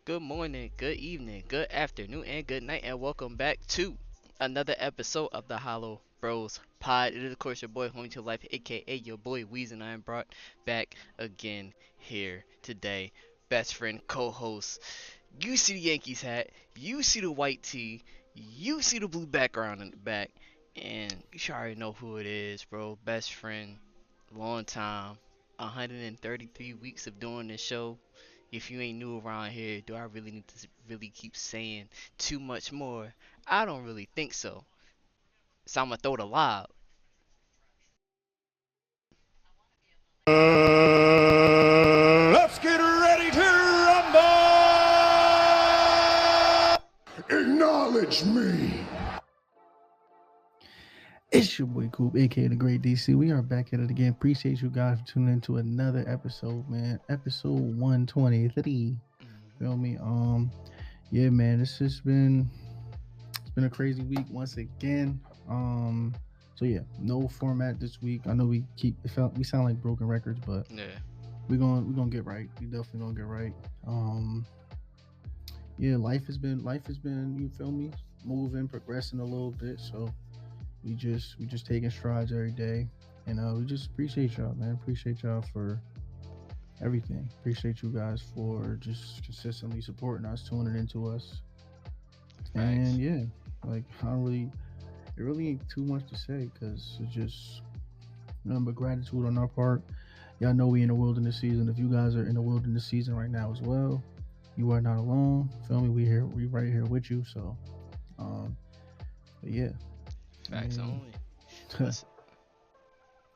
Good morning, good evening, good afternoon, and good night, and welcome back to another episode of the Hollow Bros Pod. It is, of course, your boy, Homie to Life, aka your boy Weez, and I am brought back again here today. Best friend, co host. You see the Yankees hat, you see the white tee, you see the blue background in the back, and you should already know who it is, bro. Best friend, long time, 133 weeks of doing this show. If you ain't new around here, do I really need to really keep saying too much more? I don't really think so. So I'm gonna throw the lob. Let's get ready to rumble! Acknowledge me. It's your boy Coop, aka the Great DC. We are back at it again. Appreciate you guys for tuning into another episode, man. Episode 123. Mhm. Feel me? Yeah, man. It's been a crazy week once again. So yeah, no format this week. I know we sound like broken records, but Yeah, we're gonna get right. We definitely gonna get right. Um, yeah, life has been you feel me moving, progressing a little bit. So we just taking strides every day, and we just appreciate y'all, man. Appreciate y'all for everything. Appreciate you guys for just consistently supporting us, tuning into us, facts. and yeah, like I don't really, it really ain't too much to say because it's just nothing but gratitude on our part. Y'all know we in the wilderness season. If you guys are in the wilderness season right now as well, you are not alone. Feel me? We right here with you. So, um, but yeah, I Facts mean, only. Listen,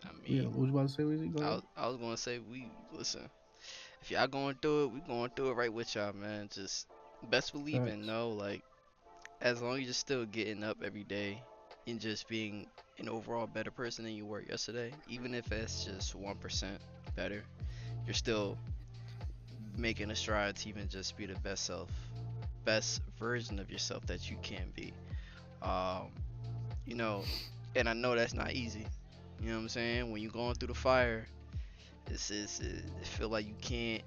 I yeah. mean, What was you about to say, Weezy? Go ahead. I was gonna say we listen. If y'all going through it, we going through it right with y'all, man. Just best believe and Facts. know, like, as long as you're still getting up every day and just being an overall better person than you were yesterday, even if it's just 1% better, you're still making a stride to even just be the best self, best version of yourself that you can be. Um, you know, and I know that's not easy. You know what I'm saying? When you're going through the fire, it feel like you can't.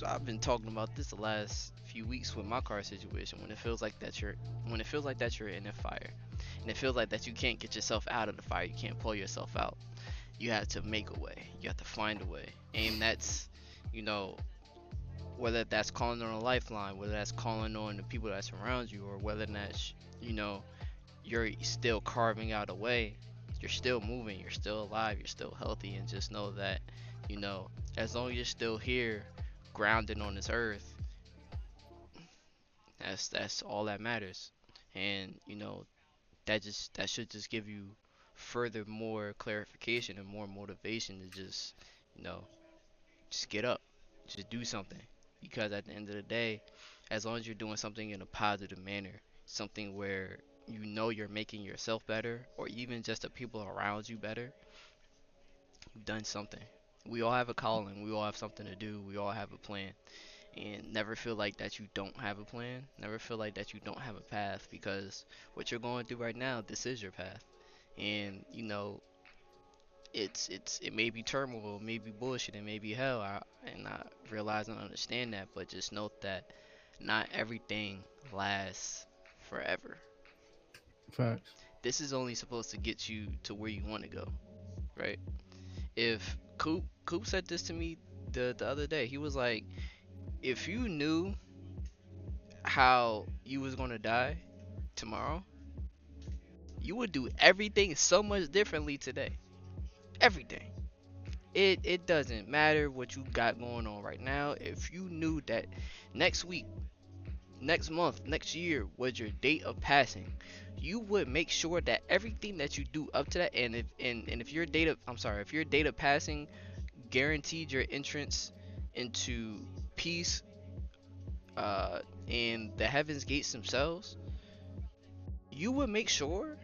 I've been talking about this the last few weeks with my car situation. When it feels like that you're in a fire, and it feels like that you can't get yourself out of the fire. You can't pull yourself out. You have to make a way. You have to find a way, and that's, you know, whether that's calling on a lifeline, whether that's calling on the people that surround you, or whether that's, you know, you're still carving out a way, you're still moving, you're still alive, you're still healthy, and just know that, you know, as long as you're still here, grounded on this earth, that's all that matters. And that should just give you further more clarification and more motivation to just, you know, just get up, just do something. Because at the end of the day, as long as you're doing something in a positive manner, something where you know you're making yourself better, or even just the people around you better, you've done something. We all have a calling, we all have something to do, we all have a plan. And never feel like that you don't have a plan, never feel like that you don't have a path, because what you're going through right now, this is your path. And it may be turmoil, it may be bullshit, it may be hell. And I realize and understand that, but just note that not everything lasts forever. Facts. This is only supposed to get you to where you want to go, right? If Coop said this to me the other day, he was like, if you knew how you was gonna die tomorrow, you would do everything so much differently today. Everything. It doesn't matter what you got going on right now. If you knew that next week, next month, next year was your date of passing, you would make sure that everything that you do up to that, and if your date of I'm sorry, if your date of passing guaranteed your entrance into peace, uh, and the heavens gates themselves, you would make sure,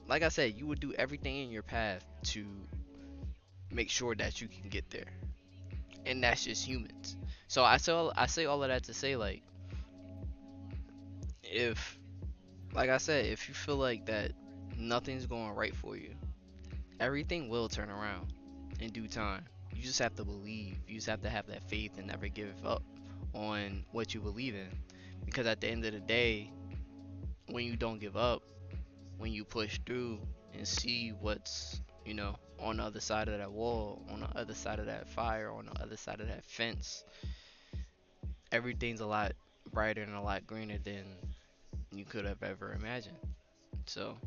like I said, you would do everything in your path to make sure that you can get there. And that's just humans. So I say all of that to say, like, if, like I said, if you feel like that nothing's going right for you, everything will turn around in due time. You just have to believe. You just have to have that faith and never give up on what you believe in. Because at the end of the day, when you don't give up, when you push through and see what's, on the other side of that wall, on the other side of that fire, on the other side of that fence, everything's a lot brighter and a lot greener than you could have ever imagined. So,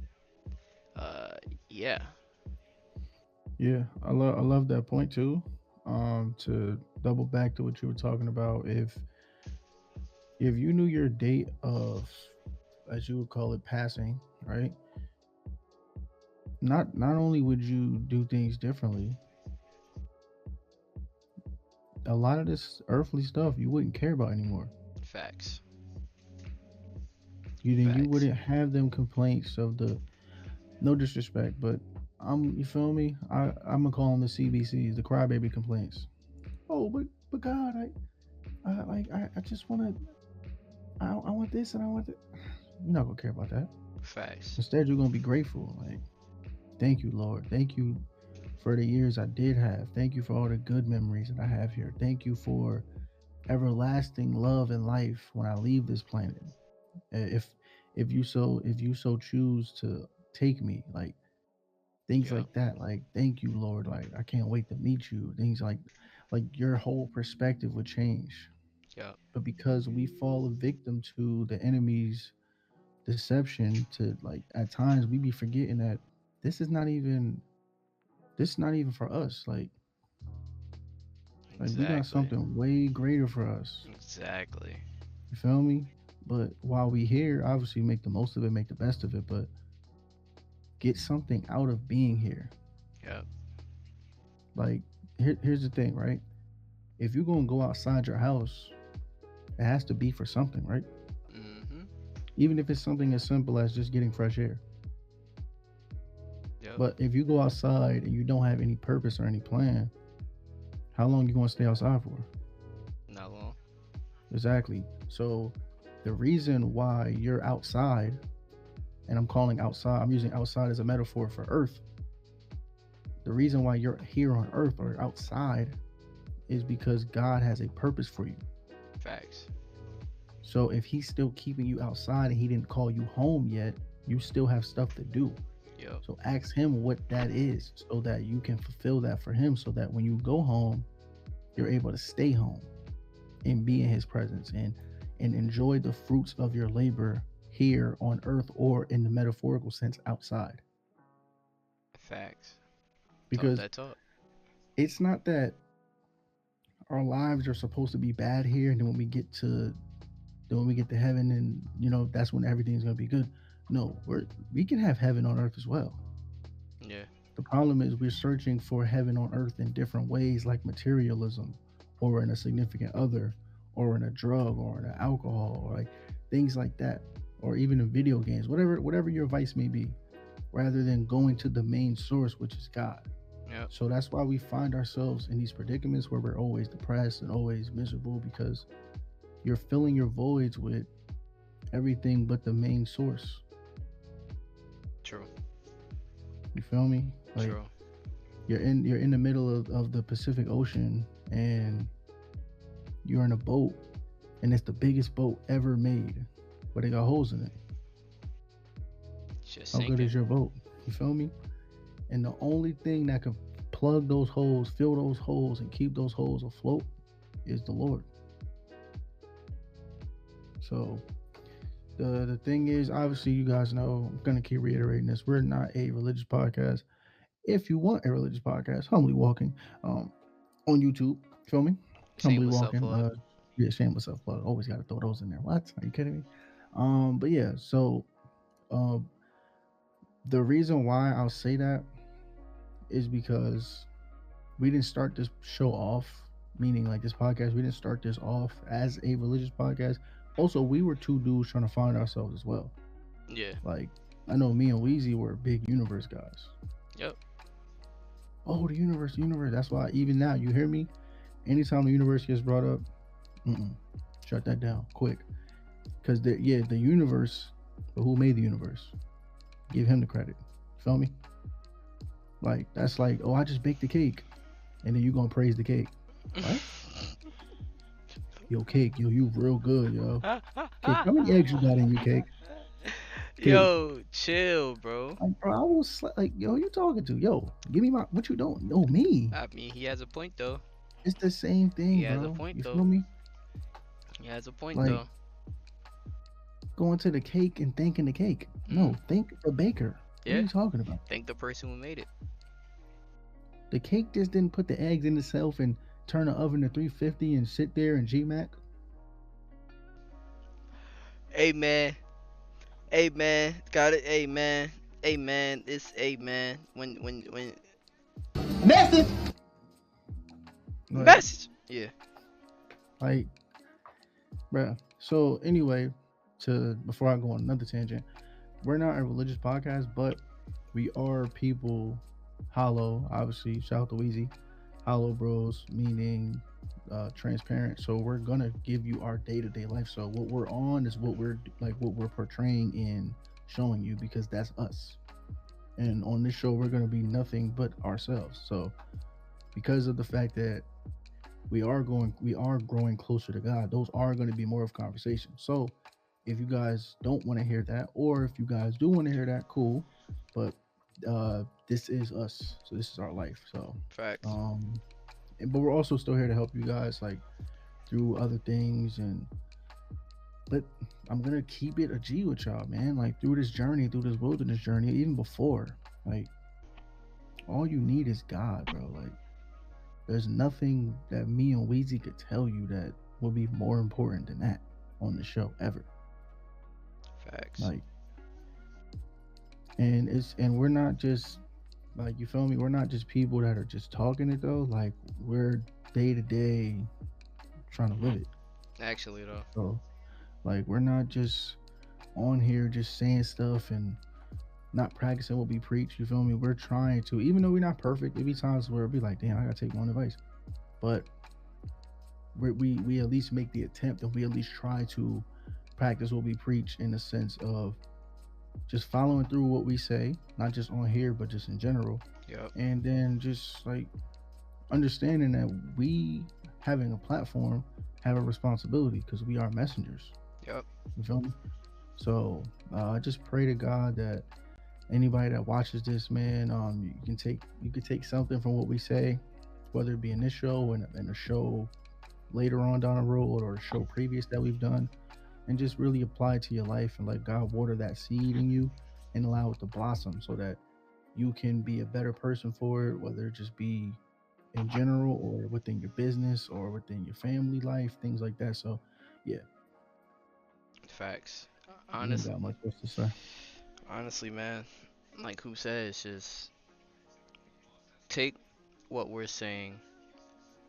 uh, yeah, Yeah, I love that point too. To double back to what you were talking about, if you knew your date of, as you would call it, passing, right? Not only would you do things differently, a lot of this earthly stuff you wouldn't care about anymore. facts, You facts, wouldn't have them complaints of the, no disrespect, but you feel me? I'm gonna call them the CBCs, the crybaby complaints. Oh, but God, I just wanna, I want this and I want that. You're not gonna care about that. facts. Instead, you're gonna be grateful. Like, thank you, Lord. Thank you for the years I did have. Thank you for all the good memories that I have here. Thank you for everlasting love and life when I leave this planet. If if you so choose to take me, like things Yep, like that. Like, thank you, Lord. Like, I can't wait to meet you. Things like your whole perspective would change. yep, But because we fall a victim to the enemy's deception, to like at times we be forgetting that this is not even this is not even for us. Like we got exactly, something way greater for us. exactly. You feel me? But while we here, obviously make the most of it, make the best of it, but get something out of being here. Yep, Like here's the thing, right? If you're gonna go outside your house, it has to be for something, right? mhm, Even if it's something as simple as just getting fresh air. yep, But if you go outside and you don't have any purpose or any plan, how long you gonna stay outside for? not long. Exactly. So the reason why you're outside, and I'm calling outside, I'm using outside as a metaphor for Earth. The reason why you're here on Earth or outside is because God has a purpose for you. Facts. So if He's still keeping you outside and He didn't call you home yet, you still have stuff to do. Yep, So ask Him what that is so that you can fulfill that for Him, so that when you go home, you're able to stay home and be in His presence and enjoy the fruits of your labor here on earth, or in the metaphorical sense outside. facts. Talk Because that talk. it's not that our lives are supposed to be bad here, and then when we get to heaven, and that's when everything's going to be good. No, we can have heaven on earth as well. Yeah, The problem is we're searching for heaven on earth in different ways, like materialism, or in a significant other, or in a drug, or in an alcohol, or like things like that, or even in video games, whatever your vice may be, rather than going to the main source, which is God. yep, So that's why we find ourselves in these predicaments where we're always depressed and always miserable, because you're filling your voids with everything but the main source. true, You feel me? Like, true. you're in the middle of the Pacific Ocean, and you're in a boat, and it's the biggest boat ever made, but it got holes in it. It's just How good sinking. is your boat? You feel me? And the only thing that can plug those holes, fill those holes, and keep those holes afloat is the Lord. So the thing is, obviously, you guys know, I'm gonna keep reiterating this. We're not a religious podcast. If you want a religious podcast, Humbly Walking, on YouTube. Feel me? Humbly Shameless self Walking. plug. Yeah, shameless self plug. Always got to throw those in there. What? Are you kidding me? But yeah. So, um, the reason why I'll say that is because we didn't start this show off, meaning like this podcast. We didn't start this off as a religious podcast. Also, we were two dudes trying to find ourselves as well. Yeah. Like, I know me and Weezy were big universe guys. Yep. Oh, the universe, the universe. That's why even now, you hear me? Anytime the universe gets brought up, shut that down quick. Because the universe, but who made the universe? Give him the credit. Feel me? Like, that's like, oh, I just baked the cake, and then you gonna praise the cake. What? Yo, Cake, yo, you real good, yo. Cake, how many eggs you got in you, Cake? Cake. Yo, chill, bro. Like, bro, I was like, yo, you talking to? Yo, give me my, what you doing? Yo, me. I mean, he has a point though. It's the same He thing, has a bro. point You though. feel me? He has a point Like, though. going to the cake and thanking the cake. No, Mm. thank the baker. What are Yeah. you talking about? Thank the person who made it. The cake just didn't put the eggs in itself and turn the oven to 350 and sit there and GMAC. Amen. Amen. Got it. Amen. Amen. It's amen. When Message. message. Yeah. Like, bruh. So anyway, before I go on another tangent, we're not a religious podcast, but we are people. Hollow, obviously. Shout out to Weezy. HoloBros, meaning transparent. So we're gonna give you our day-to-day life. So what we're on is what we're portraying and showing you, because that's us. And on this show, we're gonna be nothing but ourselves. So because of the fact that we are growing closer to God, those are going to be more of conversation. So if you guys don't want to hear that, or if you guys do want to hear that, cool. But this is us. So this is our life. So Facts. but we're also still here to help you guys, like, through other things. But I'm gonna keep it a G with y'all, man. Like, through this journey, through this wilderness journey, even before, like, all you need is God, bro. Like, there's nothing that me and Weezy could tell you that will be more important than that on the show ever. Facts. Like, and we're not just, like, you feel me? We're not just people that are just talking it though. Like, we're day to day trying to live it. Actually though. So, like, we're not just on here just saying stuff and not practicing what we preach. You feel me? We're trying to, even though we're not perfect, there'll be times where it'll be like, damn, I gotta take one advice. But we at least make the attempt, and we at least try to practice what we preach, in the sense of just following through what we say, not just on here, but just in general. Yep. And then just, like, understanding that we, having a platform, have a responsibility, because we are messengers. Yep. You feel me? So I just pray to God that anybody that watches this, man, you can take something from what we say, whether it be in this show and a show later on down the road, or a show previous that we've done, and just really apply it to your life, and let God water that seed in you and allow it to blossom, so that you can be a better person for it, whether it just be in general, or within your business, or within your family life, things like that. So yeah, Facts. I ain't got much else to say. Honestly, man, like who says, just take what we're saying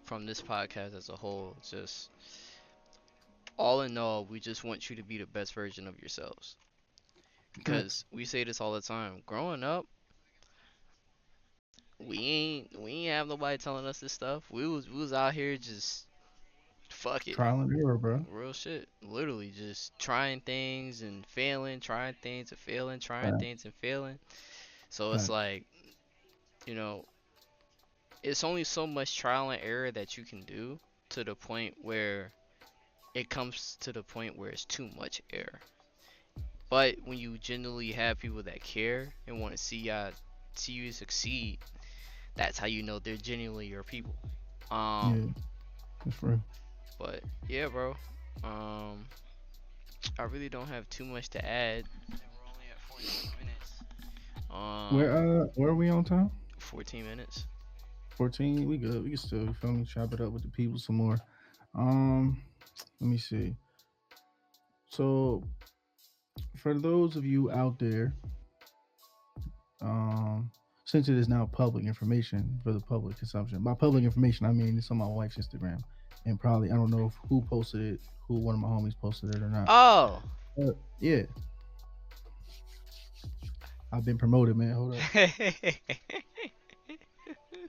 from this podcast as a whole. Just all in all, we just want you to be the best version of yourselves. Because we say this all the time. Growing up, we ain't have nobody telling us this stuff. We was out here just fuck it. Trial and error, bro. Real shit. Literally just trying things and failing, trying things and failing, trying Right. things and failing. So it's like, you know, it's only so much trial and error that you can do, to the point where it comes to the point where it's too much error. But when you genuinely have people that care and want to see you succeed, that's how you know they're genuinely your people. Yeah, that's real. But yeah, bro. I really don't have too much to add. We're only at 14 minutes. Where are we on time? 14 minutes. 14. We good. We can still, you feel me, chop it up with the people some more. Let me see. So for those of you out there, since it is now public information for the public consumption, by public information I mean it's on my wife's Instagram, and probably, I don't know who posted it, who one of my homies posted it or not. Oh. But yeah, I've been promoted, man. Hold up.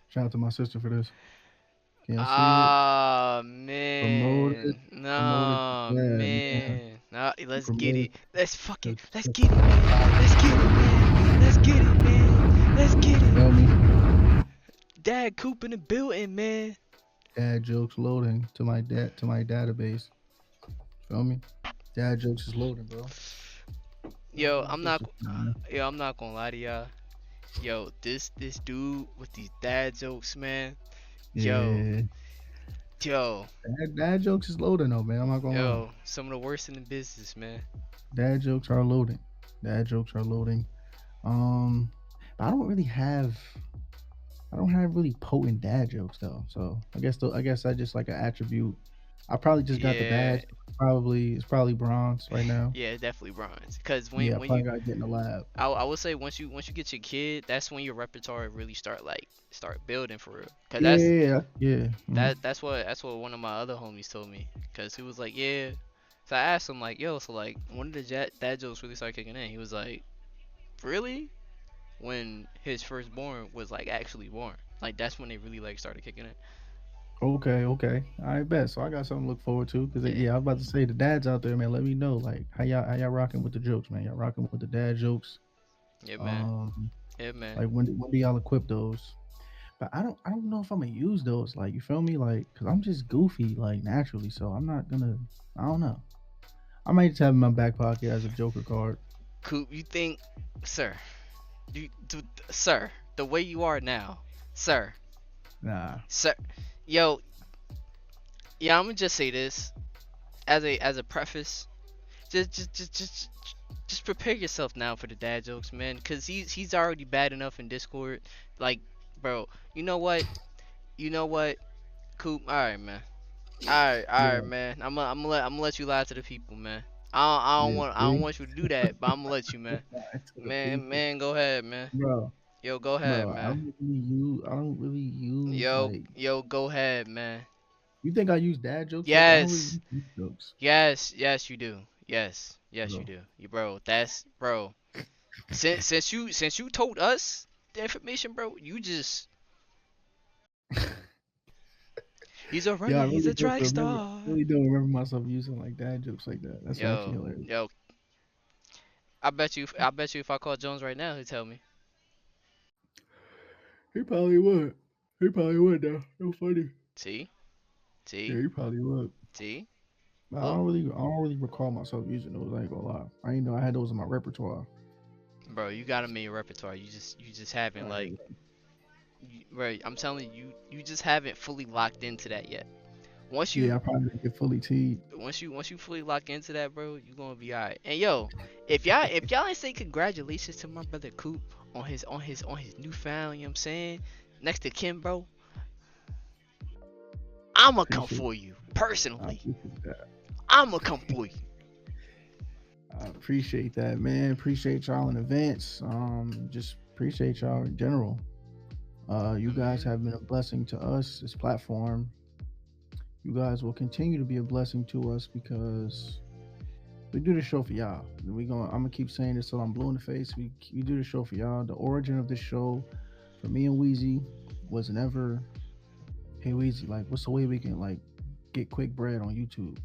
Shout out to my sister for this. Can y'all see it? Man. Promoted. No, Yeah, man. Nah, let's get it. Let's get it, man. Let's Let's get it, man. Let's get it, man. Let's get Feel it. me? Dad Coop in the building, man. Dad jokes loading to my database. Feel me? Dad jokes is loading, bro. Dad Yo, jokes I'm is not. just man. Yo, I'm not gonna lie to y'all. Yo, this dude with these dad jokes, man. Yo, Yeah. yo, Dad jokes is loading though, man. I'm not gonna lie. some of the worst in the business, man. Dad jokes are loading. Dad jokes are loading. Um, I don't really have. I don't have really potent dad jokes though. So I guess I just like an attribute. I probably just got the Yeah, badge. It's probably bronze right now. yeah, definitely bronze. Cause Yeah, I when you, probably got to get in the lab. I would say once you get your kid, that's when your repertoire really start building for real. Cause Yeah, yeah, yeah. Mhm. that's what one of my other homies told me. Cause he was like, yeah. So I asked him like, yo, so like, when did the dad jokes really start kicking in? He was like, really? When his firstborn was like actually born. Like that's when they really like started kicking in. Okay, okay. I bet. So I got something to look forward to. Cause Yeah, yeah, I was about to say the dads out there, man. Let me know like how y'all rocking with the jokes, man. Y'all rocking with the dad jokes. yeah, man, Um, yeah, man. like when do y'all equip those? But I don't know if I'm gonna use those. Like you feel me? Like cause I'm just goofy like naturally. So I'm not gonna. I don't know. I might just have it in my back pocket as a Joker card. Coop, you think, sir, sir, the way you are now, sir, Nah. sir, yo, yeah, I'm gonna just say this as a preface. Just prepare yourself now for the dad jokes, man. Cause he's already bad enough in Discord. Like, bro, you know what? You know what, Coop? All right, man. All right, Yeah. man. I'm gonna let you lie to the people, man. Yeah. I don't See? want you to do that, but I'm gonna let you, man. To the people, Go ahead, man. bro. Yo, go ahead, Bro, man. I don't really use like. Yo, go ahead, man. You think I use dad jokes like that? I don't really Yes, use these jokes, yes, you do. Yes, you bro. do. You, bro, that's bro. Since you told us the information, bro, you just Yeah, I he's really a don't track remember. star. Really don't remember myself using like dad jokes like that. That's actually Yo, hilarious. yo, I bet you if I call Jones right now, he'd tell me. He probably would. He probably would though. No funny. See, Yeah, see, he probably would. see. But Look, I don't really recall myself using those. I ain't gonna lie. I ain't know I had those in my repertoire. bro, you got them in your repertoire. You just haven't All right. like, bro. I'm telling you, you just haven't fully locked into that yet. Once Yeah, you I probably didn't get fully teed. once you fully lock into that, bro, you gonna be alright. And yo, if y'all ain't say congratulations to my brother Coop on his newfound, you know what I'm saying, next to Kim, bro, I'ma come Appreciate. for you I personally. appreciate that. I'ma come for you. I appreciate that, man. Appreciate y'all in advance. Just appreciate y'all in general. You guys Mhm. have been a blessing to us. This platform. You guys will continue to be a blessing to us because we do the show for y'all. I'm gonna keep saying this till I'm blue in the face. We do the show for y'all. The origin of this show for me and Wheezy was never, hey Wheezy, like what's the way we can like get quick bread on YouTube?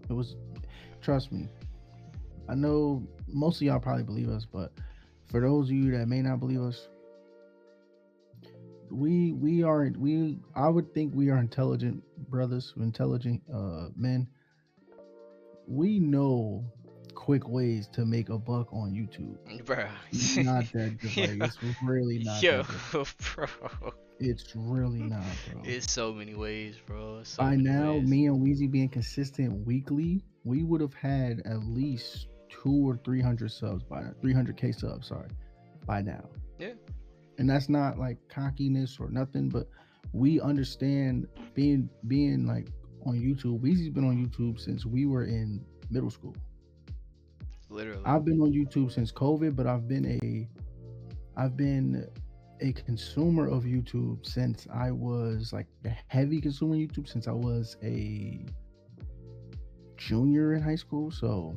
It was, trust me. I know most of y'all probably believe us, but for those of you that may not believe us, we are we I would think we are intelligent brothers, intelligent men. We know quick ways to make a buck on YouTube. Bro. It's not that yo, like it's really not yo, that difficult. bro. It's really not, bro. It's so many ways, bro. So By many now, ways. me and Weezy being consistent weekly, we would have had at least 2 or 300 subs by now, 300K subs, sorry, by now. Yeah. And that's not like cockiness or nothing, but we understand being like on YouTube. Weezy's been on YouTube since we were in middle school. Literally. I've been on YouTube since COVID, but I've been a consumer of YouTube since I was like a heavy consumer of YouTube since I was a junior in high school. So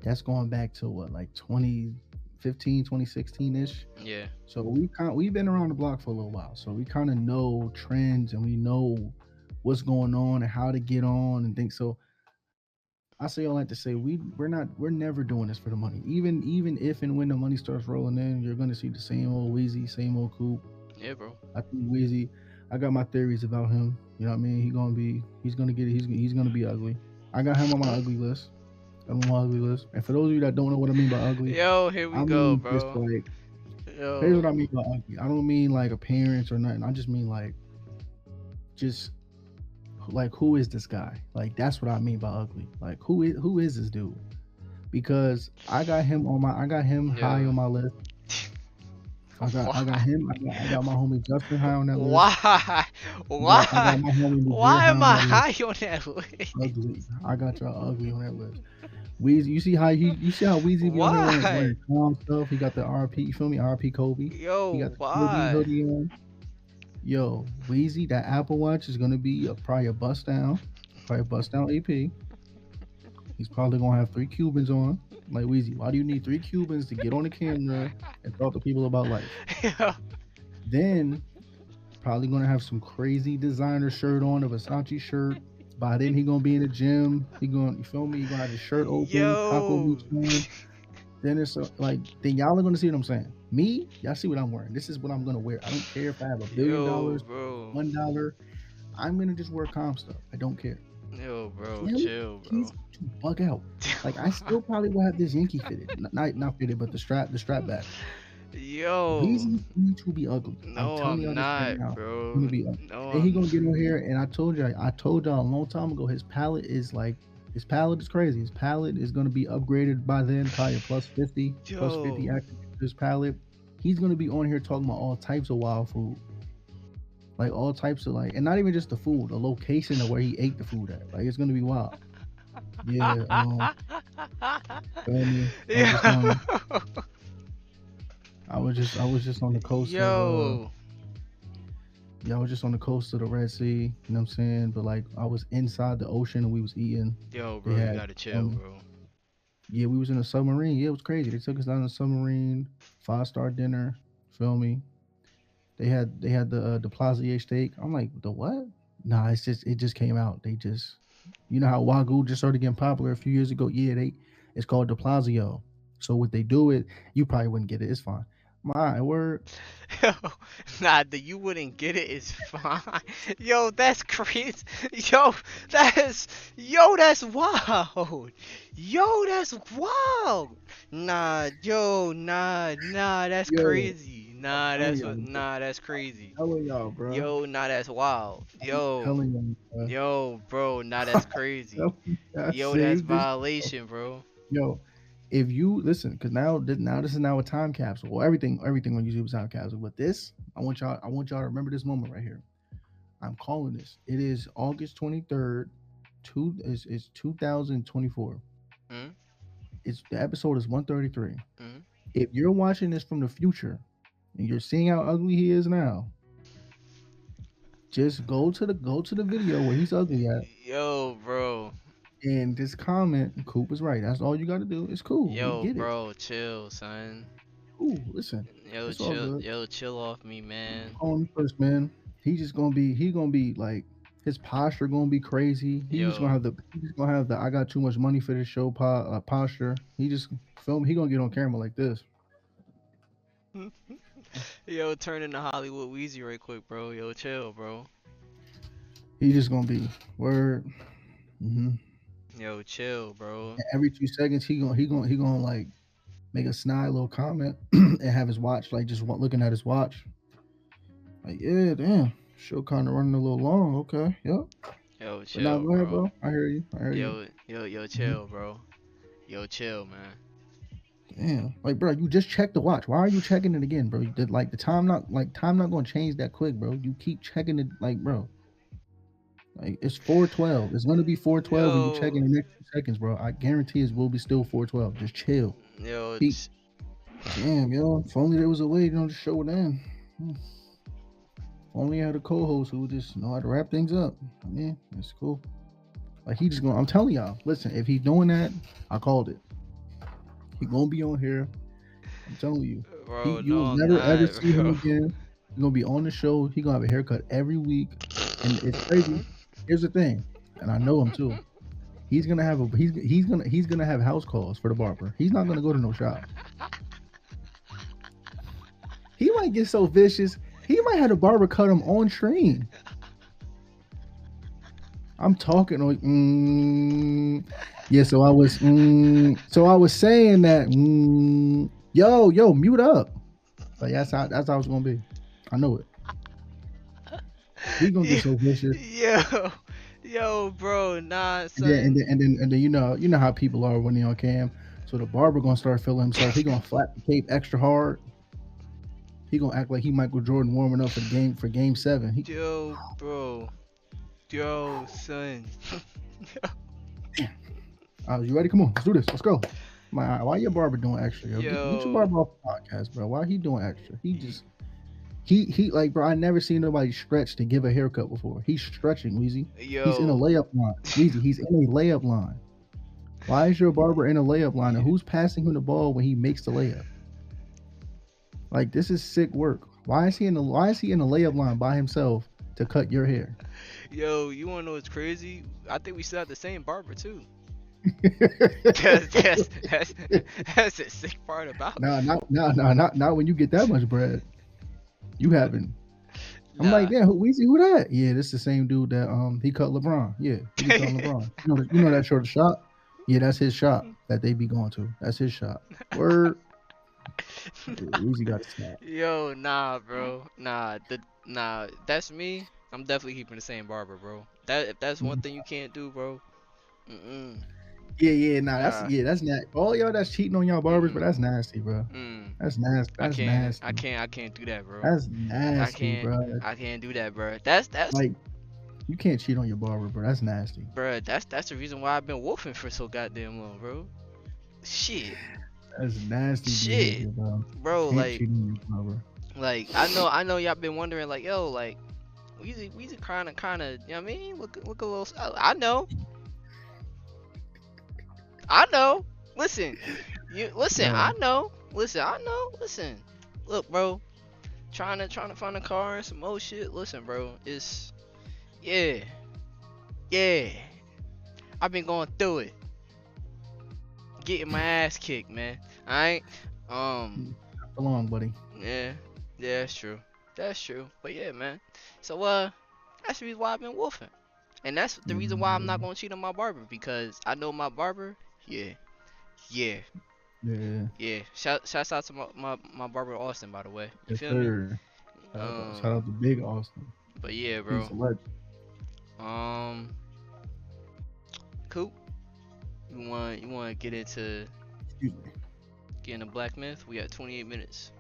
that's going back to what, like 2015, 2016 ish. Yeah. So we've been around the block for a little while. So we kind of know trends and we know what's going on and how to get on and things. So I say all that to say we're never doing this for the money. Even if and when the money starts rolling in, you're gonna see the same old Wheezy, same old Coop. Yeah, bro. I think Wheezy, I got my theories about him. You know what I mean? He's gonna get it. He's gonna be ugly. I got him on my ugly list. I'm on my ugly list. And for those of you that don't know what I mean by ugly, Yo, here we I go, mean just bro. like here's what Yo. I mean by ugly. I don't mean like appearance or nothing. I just mean like just like who is this guy? Like that's what I mean by ugly. Like who is this dude? Because I got him high Yo. on my list. I got Why? him. I got my homie Justin high on that list. Why? I got Why? my homie Najir Why high am on I that list. high on that list? Ugly. I got y'all ugly on that list. Weezy, you see how Weezy be on here Why? wearing calm stuff. He got the RP. You feel me? RP Kobe. He got Yo, the Kobe why? hoodie on. Yo, Weezy, that Apple Watch is gonna be probably a bust down. Probably a bust down AP. He's probably gonna have 3 Cubans on. Like Weezy, why do you need 3 Cubans to get on the camera and talk to people about life? Yo. Then probably gonna have some crazy designer shirt on, a Versace shirt. By then he gonna be in the gym. He gonna, you feel me? He gonna have his shirt open, taco Yo. boots on. Then it's like then y'all are gonna see what I'm saying. Me, y'all see what I'm wearing. This is what I'm gonna wear. I don't care if I have $1 billion, Yo, bro. $1. I'm gonna just wear calm stuff. I don't care. Yo, bro. Him, Chill, he's bro. to bug out. Like I still probably will have this Yankee fitted, not fitted, but the strap back. Yo. Weezy's going to be ugly. I'm No, telling I'm y'all this right not, now. He's bro. gonna be ugly. No, And he I'm gonna get on here, and I told y'all a long time ago. His palette is crazy. His palette is gonna be upgraded by then, probably a plus 50 Yo. active his palette. He's gonna be on here talking about all types of wild food, like all types of like, and not even just the food, the location of where he ate the food at. Like it's gonna be wild. Yeah. Feel me? I was just Yo. on. I was just on the coast of Yo. yeah, I was just on the coast of the Red Sea, you know what I'm saying? But like I was inside the ocean and we was eating. Yo, They bro, you had gotta chill, bro. yeah, we was in a submarine. Yeah, it was crazy. They took us down in a submarine, 5-star dinner, feel me? They had the Plazier steak. I'm like, the what? Nah, it just came out. They just you know how Wagyu just started getting popular a few years ago? Yeah, it's called the Plazio. So what they do it, you probably wouldn't get it. It's fine. My word. Yo, nah, the you wouldn't get it is fine. Yo, that's crazy. Yo, that's that's wild. Yo, that's wild. Nah, that's Yo, crazy. I'm telling y'all, bro. Nah, that's crazy. Telling y'all, bro. Yo, nah, that's wild. I'm telling y'all, bro. Yo, bro, nah, that's crazy. I Yo, that's saved this. violation, bro. Yo, if you listen, because now this is now a time capsule. Well, everything on YouTube is time capsule. But this, I want y'all to remember this moment right here. I'm calling this. It is August 23rd. It's 2024. Mm, It's the episode is 133. mm. If you're watching this from the future and you're seeing how ugly he is now, just go to the video where he's ugly at Yo, bro. and just comment. Coop was right. That's all you got to do. It's cool. We Yo, get it. bro, chill, son. Cool. Listen, it's all good. Yo, chill off me, man. Call him first, man. He gonna be like his posture gonna be crazy. Yo, He's just gonna have the I got too much money for this show posture. He just film. He gonna get on camera like this. yo, turn into Hollywood Weezy right quick, bro. Yo, chill, bro. He just gonna be word. hmm Yo, chill, bro. Every 2 seconds, he gonna like make a snide little comment and have his watch like just looking at his watch. Like yeah, damn, show kind of running a little long. Okay, yep. Yo, But now chill, go ahead, bro. bro. I hear you. I hear you. Yo, Mhm. chill, bro. Yo, chill, man. Damn, like bro, you just checked the watch. Why are you checking it again, bro? You did like the time not gonna change that quick, bro. You keep checking it, like bro. Like it's 4:12. It's gonna be 4:12 when you check Yo, in the next 2 seconds, bro. I guarantee it will be still 4:12. Just chill. yo, Keep. Damn, yo. If only there was a way, to show it in. If only I had a co-host who would just know how to wrap things up. Yeah, it's cool. Like he just going. I'm telling y'all. Listen, if he's doing that, I called it. He gonna be on here. I'm telling you. bro, You no, will I'm never ever not, see him bro. again. He's gonna be on the show. He gonna have a haircut every week, and it's crazy. Here's the thing, and I know him too. He's gonna have house calls for the barber. He's not gonna go to no shop. He might get so vicious. He might have the barber cut him on stream. I'm talking like, yeah. So I was saying that, yo, mute up. Like that's how it's gonna be. I know it. He gonna get yo, so vicious. yo, bro, nah, And then and son. then and then and then you know how people are when they on cam. So the barber gonna start feeling himself. He gonna flap the cape extra hard. He gonna act like he Michael Jordan warming up for game 7. He Yo, bro, yo, son. you ready? Come on, let's do this. Let's go. Why your barber doing extra? Yo, get your Yo, barber off the podcast, bro. Why he doing extra? He like, bro. I never seen nobody stretch to give a haircut before. He's stretching, Weezy. He's in a yo, layup line. Weezy, he's in a layup line. Why is your barber in a layup line? And who's passing him the ball when he makes the layup? Like, this is sick work. Why is he in the layup line by himself to cut your hair? yo, you wanna know what's crazy? I think we still have the same barber too. Nah, That's that's the sick part about it. not when you get that much bread. You haven't. I'm like, Nah. damn, Weezy, who that? Yeah, this the same dude that he cut LeBron. Yeah, he be cutting LeBron. You know that short shot? Yeah, that's his shot that they be going to. That's his shot. Word. Yeah, Weezy got a snap. Yo, nah, bro. Nah, that's me. I'm definitely keeping the same barber, bro. That if that's one Mhm. thing you can't do, bro. Mm-mm. Yeah, nah, Nah. that's not all y'all that's cheating on y'all barbers, but Mm-mm. that's nasty, bro. Mm. That's nasty. I That's can't. I nasty. can't. I can't do that, bro. That's I nasty, can't. bro. I can't do that, bro. That's Like, you can't cheat on your barber, bro. That's nasty. bro. That's the reason why I've been wolfing for so goddamn long, bro. Shit. That's nasty Shit, behavior, bro. bro. Can't cheat on your barber. I know y'all been wondering like, yo, like, we kind of, you know what I mean? Look a little. I know. Listen, listen. Uh, I know. Listen, I know. Listen, look, bro. Trying to find a car and some more shit. Listen, bro. It's yeah, yeah. I've been going through it, getting my ass kicked, man. Alright. so long, buddy. Yeah, yeah, that's true. That's true. But yeah, man. So that's the reason why I've been wolfing, and that's the reason why I'm not Yeah, gonna cheat on my barber because I know my barber. Yeah, yeah, yeah. yeah. Shouts out to my barber Austin, by the way. You Yes, feel me? sir. Shout Um, out to Big Austin. but yeah, He's bro. a legend. Um, Coop, you want to get into Excuse me. getting a black myth? We got 28 minutes.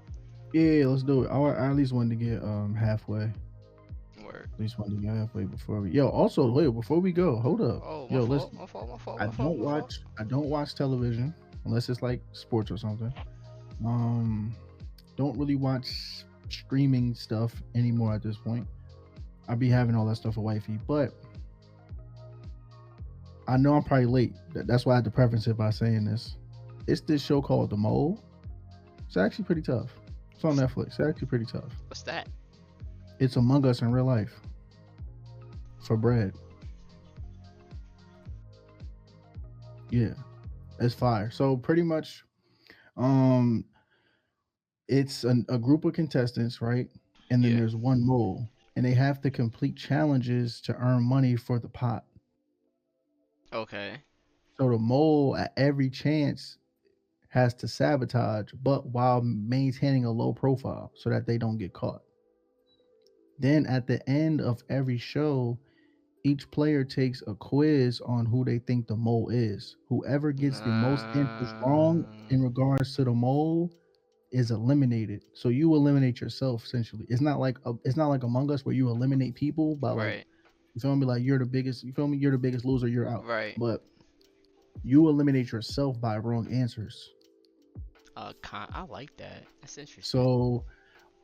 Yeah, let's do it. I at least wanted to get halfway. Word. At least wanted to get halfway before we. Yo, also wait before we go. Hold up. Oh, my Yo, fault. listen. My fault. My fault. I My fault. don't My fault. watch. I don't watch television unless it's like sports or something. Um, don't really watch streaming stuff anymore at this point. I be having all that stuff with wifey, but I know I'm probably late. That's why I had to preference it by saying this. It's this show called The Mole. It's actually pretty tough. It's on Netflix. It's actually pretty tough. What's that? It's Among Us in real life for bread. Yeah, it's fire. So pretty much, um, it's a group of contestants, right? And then Yeah. there's one mole, and they have to complete challenges to earn money for the pot. Okay. So the mole at every chance has to sabotage, but while maintaining a low profile so that they don't get caught. Then at the end of every show, each player takes a quiz on who they think the mole is. Whoever gets the most answers wrong Um. in regards to the mole is eliminated. So you eliminate yourself essentially. It's not like Among Us where you eliminate people by like, Right. you feel me, like you're the biggest, you feel me, you're the biggest loser, you're out. Right. But you eliminate yourself by wrong answers. I like that. That's interesting. So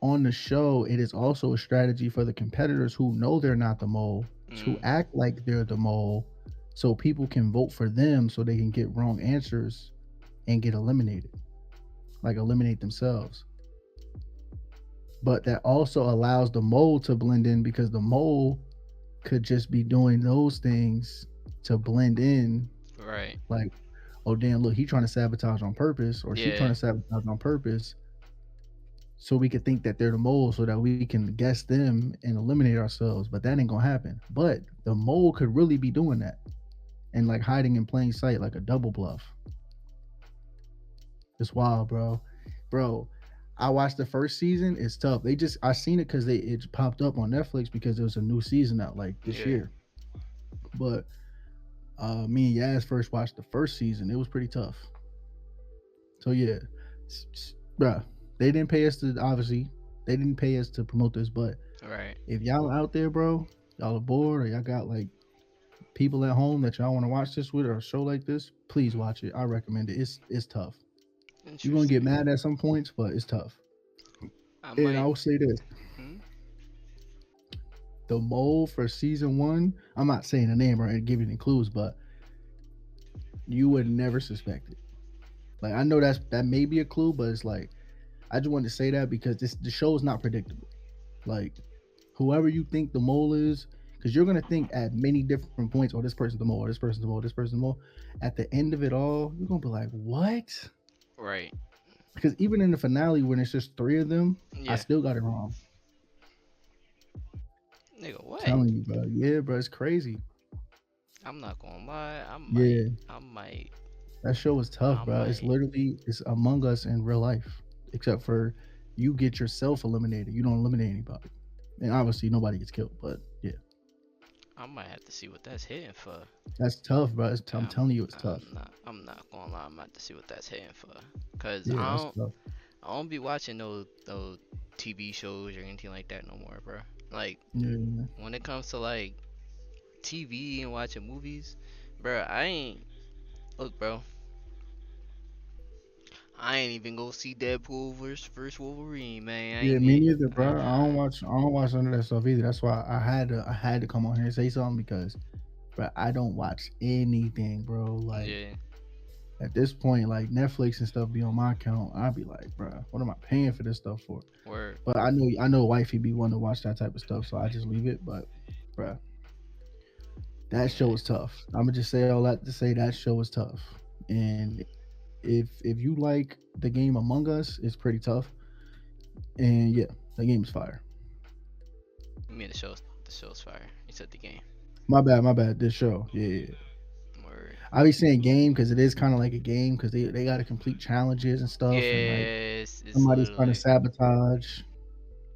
on the show, it is also a strategy for the competitors who know they're not the mole to Mm. act like they're the mole so people can vote for them so they can get wrong answers and get eliminated, like eliminate themselves. But that also allows the mole to blend in because the mole could just be doing those things to blend in, Right. like, oh damn, look, he trying to sabotage on purpose or she trying Yeah. to sabotage on purpose. so we could think that they're the mole so that we can guess them and eliminate ourselves. But that ain't gonna happen. But the mole could really be doing that and like hiding in plain sight like a double bluff. It's wild, bro. Bro, I watched the first season. It's tough. They just I seen it because it popped up on Netflix because there was a new season out like this Yeah. year. But me and Yaz first watched the first season. It was pretty tough. So yeah, bruh, they didn't pay us to obviously they didn't pay us to promote this, but Right. if y'all out there, bro, y'all are bored or y'all got like people at home that y'all want to watch this with or a show like this, please watch it. I recommend it. It's tough. You're gonna get Interesting. mad at some points, but it's tough. I And might. I'll say this: Hmm? the mole for season one. I'm not saying the name or giving any clues, but you would never suspect it. Like I know that may be a clue, but it's like I just wanted to say that because the show is not predictable. Like whoever you think the mole is, because you're gonna think at many different points, oh, this person's the mole, or this person's the mole, this person's the mole. At the end of it all, you're gonna be like, what? Right. Because even in the finale, when it's just three of them, I Yeah. still got it wrong. Nigga, what? Telling you, bro. Yeah, bro, it's crazy. I'm not gonna lie. I might. Yeah, I might. that show is tough, I bro. might. It's Among Us in real life, except for you get yourself eliminated. You don't eliminate anybody, and obviously nobody gets killed. But yeah, I might have to see what that's hitting for. that's tough, bro. I'm Um, telling you, it's tough. I'm not gonna lie. I'm about to see what that's hitting for. Cause Yeah, that's tough. I don't be watching those TV shows or anything like that no more, bro. Like Yeah, when it comes to like TV and watching movies, bro, I ain't look, bro. I ain't even go see Deadpool versus Wolverine, man. I yeah, ain't me even. neither, bro. I don't watch none of that stuff either. That's why I had to come on here and say something because, bro, I don't watch anything, bro. Like Yeah, at this point, like Netflix and stuff be on my account. I'd be like, bro, what am I paying for this stuff for? word. But I know wifey be wanting to watch that type of stuff, so I just leave it. But, bro, that show Yeah, is tough. I'm gonna just say all that to say that show is tough. And if you like the game Among Us, it's pretty tough. And yeah, the game is fire. I mean the show's fire. You said the game. My bad. This show, yeah, yeah. Word. I be saying game because it is kind of like a game because they got to complete challenges and stuff, and like Yes, it's somebody's trying to literally. sabotage,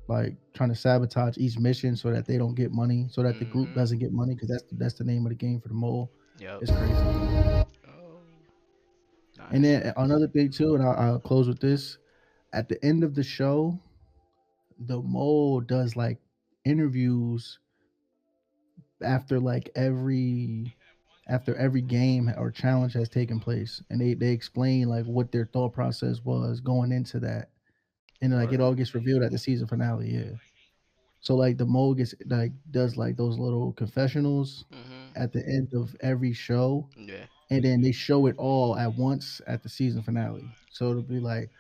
like trying to sabotage each mission so that they don't get money, so that the group Mhm. doesn't get money because that's the name of the game for the mole. Yep. It's crazy, bro. Oh, nah, And that then shit. another thing too, and I'll close with this. At the end of the show, the mole does like interviews after like every game or challenge has taken place, and they explain like what their thought process was going into that, and like it Word. all gets revealed at the season finale. Yeah. So like the mole gets like does like those little confessionals Mhm. at the end of every show, Yeah. and then they show it all at once at the season finale. So it'll be like,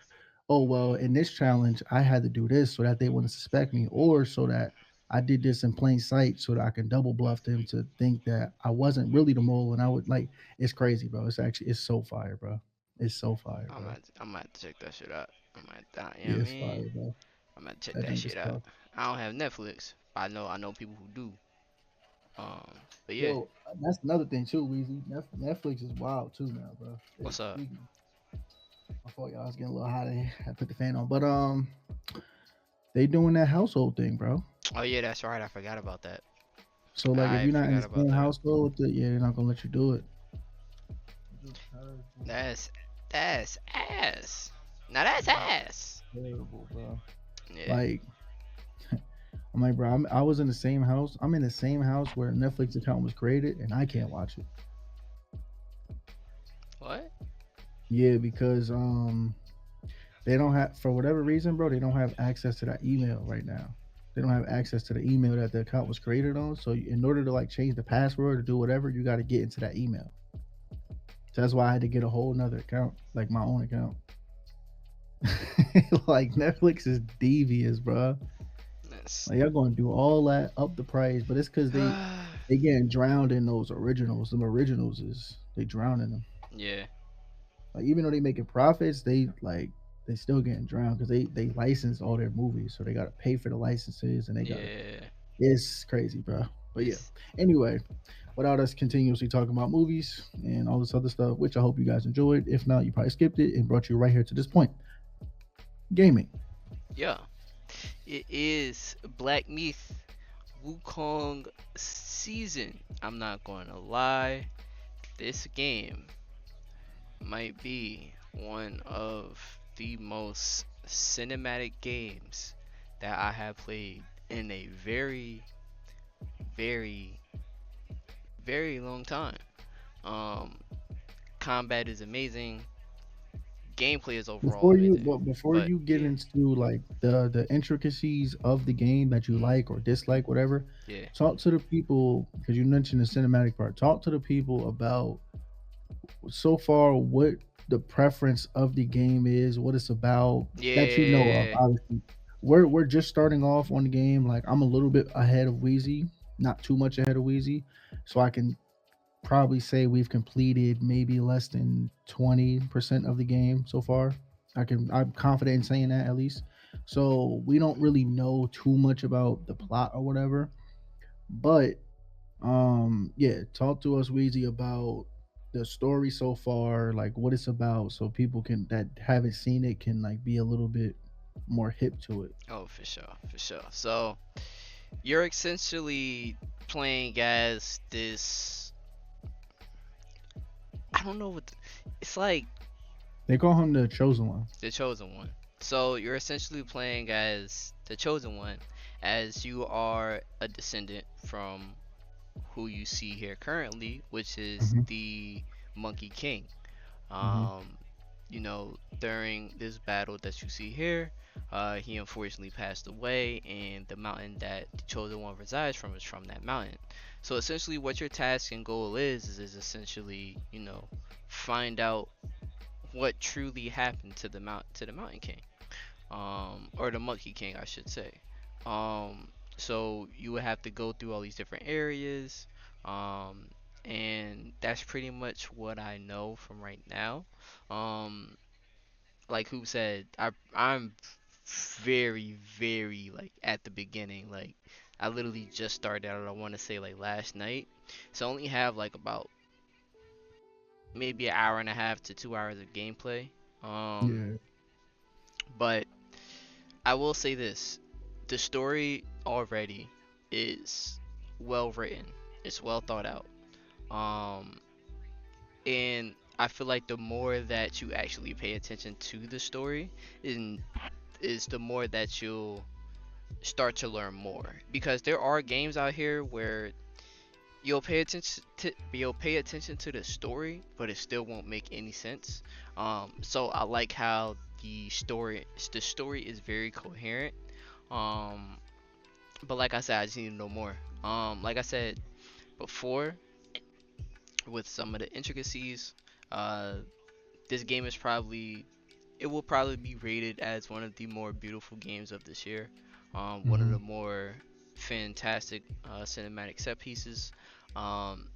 oh well, in this challenge I had to do this so that they wouldn't suspect me, or so that I did this in plain sight so that I can double bluff them to think that I wasn't really the mole. And I would like it's crazy, bro. It's so fire, bro. It's so fire, bro. I'm gonna have to check that shit out. I'm gonna, you know Yeah, what I it's mean? fire, bro. I'm gonna check That that drink is shit out. tough. I don't have Netflix, but I know people who do. But yeah, Yo, that's another thing too, Weezy. Netflix is wild too now, bro. They what's up? tweaking. I thought y'all was getting a little hot. I put the fan on, but they doing that household thing, bro. Oh yeah, that's right. I forgot about that. So like, if I you're not in forgot the about same that. household, yeah, they're not gonna let you do it. That's that's ass. Now that's ass. Terrible, bro. Yeah. Like, I'm like, bro, I was in the same house. I'm in the same house where a Netflix account was created, and I can't watch it. What? Yeah, because they don't have for whatever reason, bro. They don't have access to that email right now. They don't have access to the email that the account was created on. So in order to like change the password or do whatever, you got to get into that email. So that's why I had to get a whole nother account, like my own account. Like Netflix is devious, bro. That's. Like y'all gonna do all that up the price, but it's because they getting drowned in those originals. Them originals is they drowning them. Yeah. Like even though they making profits, they like they still getting drowned because they license all their movies, so they gotta pay for the licenses and they gotta. Yeah. It's crazy, bro. But yeah. It's Anyway, without us continuously talking about movies and all this other stuff, which I hope you guys enjoyed. If not, you probably skipped it and brought you right here to this point. Gaming. yeah. It is Black Myth Wukong season. I'm not going to lie. This game might be one of the most cinematic games that I have played in a very, very, very long time. Um, Combat is amazing. Gameplay is overall amazing. Before But you get yeah, into like the intricacies of the game that you mm, like or dislike, whatever, yeah, talk to the people because you mentioned the cinematic part. Talk to the people about so far what the preference of the game is, what it's about that you know of. yeah. Obviously, we're just starting off on the game. Like I'm a little bit ahead of Wheezy, not too much ahead of Wheezy, so I can probably say we've completed maybe less than 20% of the game so far. I'm confident in saying that at least. So we don't really know too much about the plot or whatever. But yeah, talk to us, Weezy, about the story so far, like what it's about, so people can that haven't seen it can like be a little bit more hip to it. Oh, for sure, for sure. So you're essentially playing as this. I don't know what. It's like They call him the chosen one. the chosen one. So you're essentially playing as the chosen one, as you are a descendant from who you see here currently, which is Hmm. the Monkey King. Hmm. Um, during this battle that you see here, he unfortunately passed away, and the mountain that the chosen one resides from is from that mountain. So essentially, what your task and goal is essentially, find out what truly happened to the Mountain King, or the Monkey King, I should say. So you would have to go through all these different areas, um, and that's pretty much what I know from right now. Um, like who said, I'm very very like at the beginning. Like I literally just started out. I want to say like last night, so I only have like about maybe an hour and a half to 2 hours of gameplay. Um, Yeah. but I will say this: the story already is well written. It's well thought out. Um, and I feel like the more that you actually pay attention to the story, is the more that you'll start to learn more. Because there are games out here where you'll pay attention to the story, but it still won't make any sense. So I like how the story is very coherent. Um, but like I said, I just need to know more. Like I said before, with some of the intricacies, uh, this game is probably it will probably be rated as one of the more beautiful games of this year. One of Hmm. the more fantastic cinematic set pieces. Um,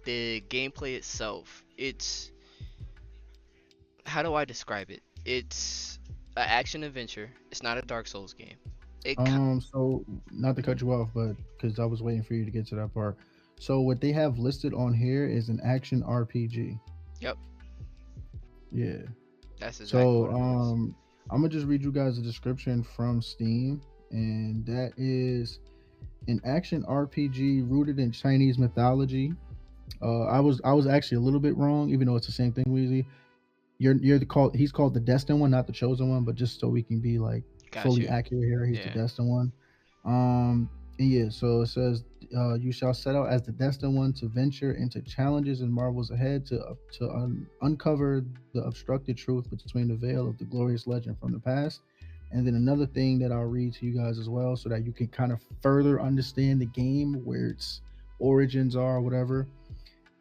the gameplay itself, it's how do I describe it? It's an action adventure. It's not a Dark Souls game. It So not to cut you off, but because I was waiting for you to get to that part. So what they have listed on here is an action RPG. Yep, Yeah. that's exactly So what it is. I'm gonna just read you guys a description from Steam, and that is an action RPG rooted in Chinese mythology. I was actually a little bit wrong, even though it's the same thing, Weezy. You're the called he's called the destined one, not the chosen one, but just so we can be like Got fully you. accurate here, he's the Yeah. destined one. And yeah, so it says you shall set out as the destined one to venture into challenges and marvels ahead to uncover the obstructed truth between the veil of the glorious legend from the past. And then another thing that I'll read to you guys as well, so that you can kind of further understand the game, where its origins are, or whatever.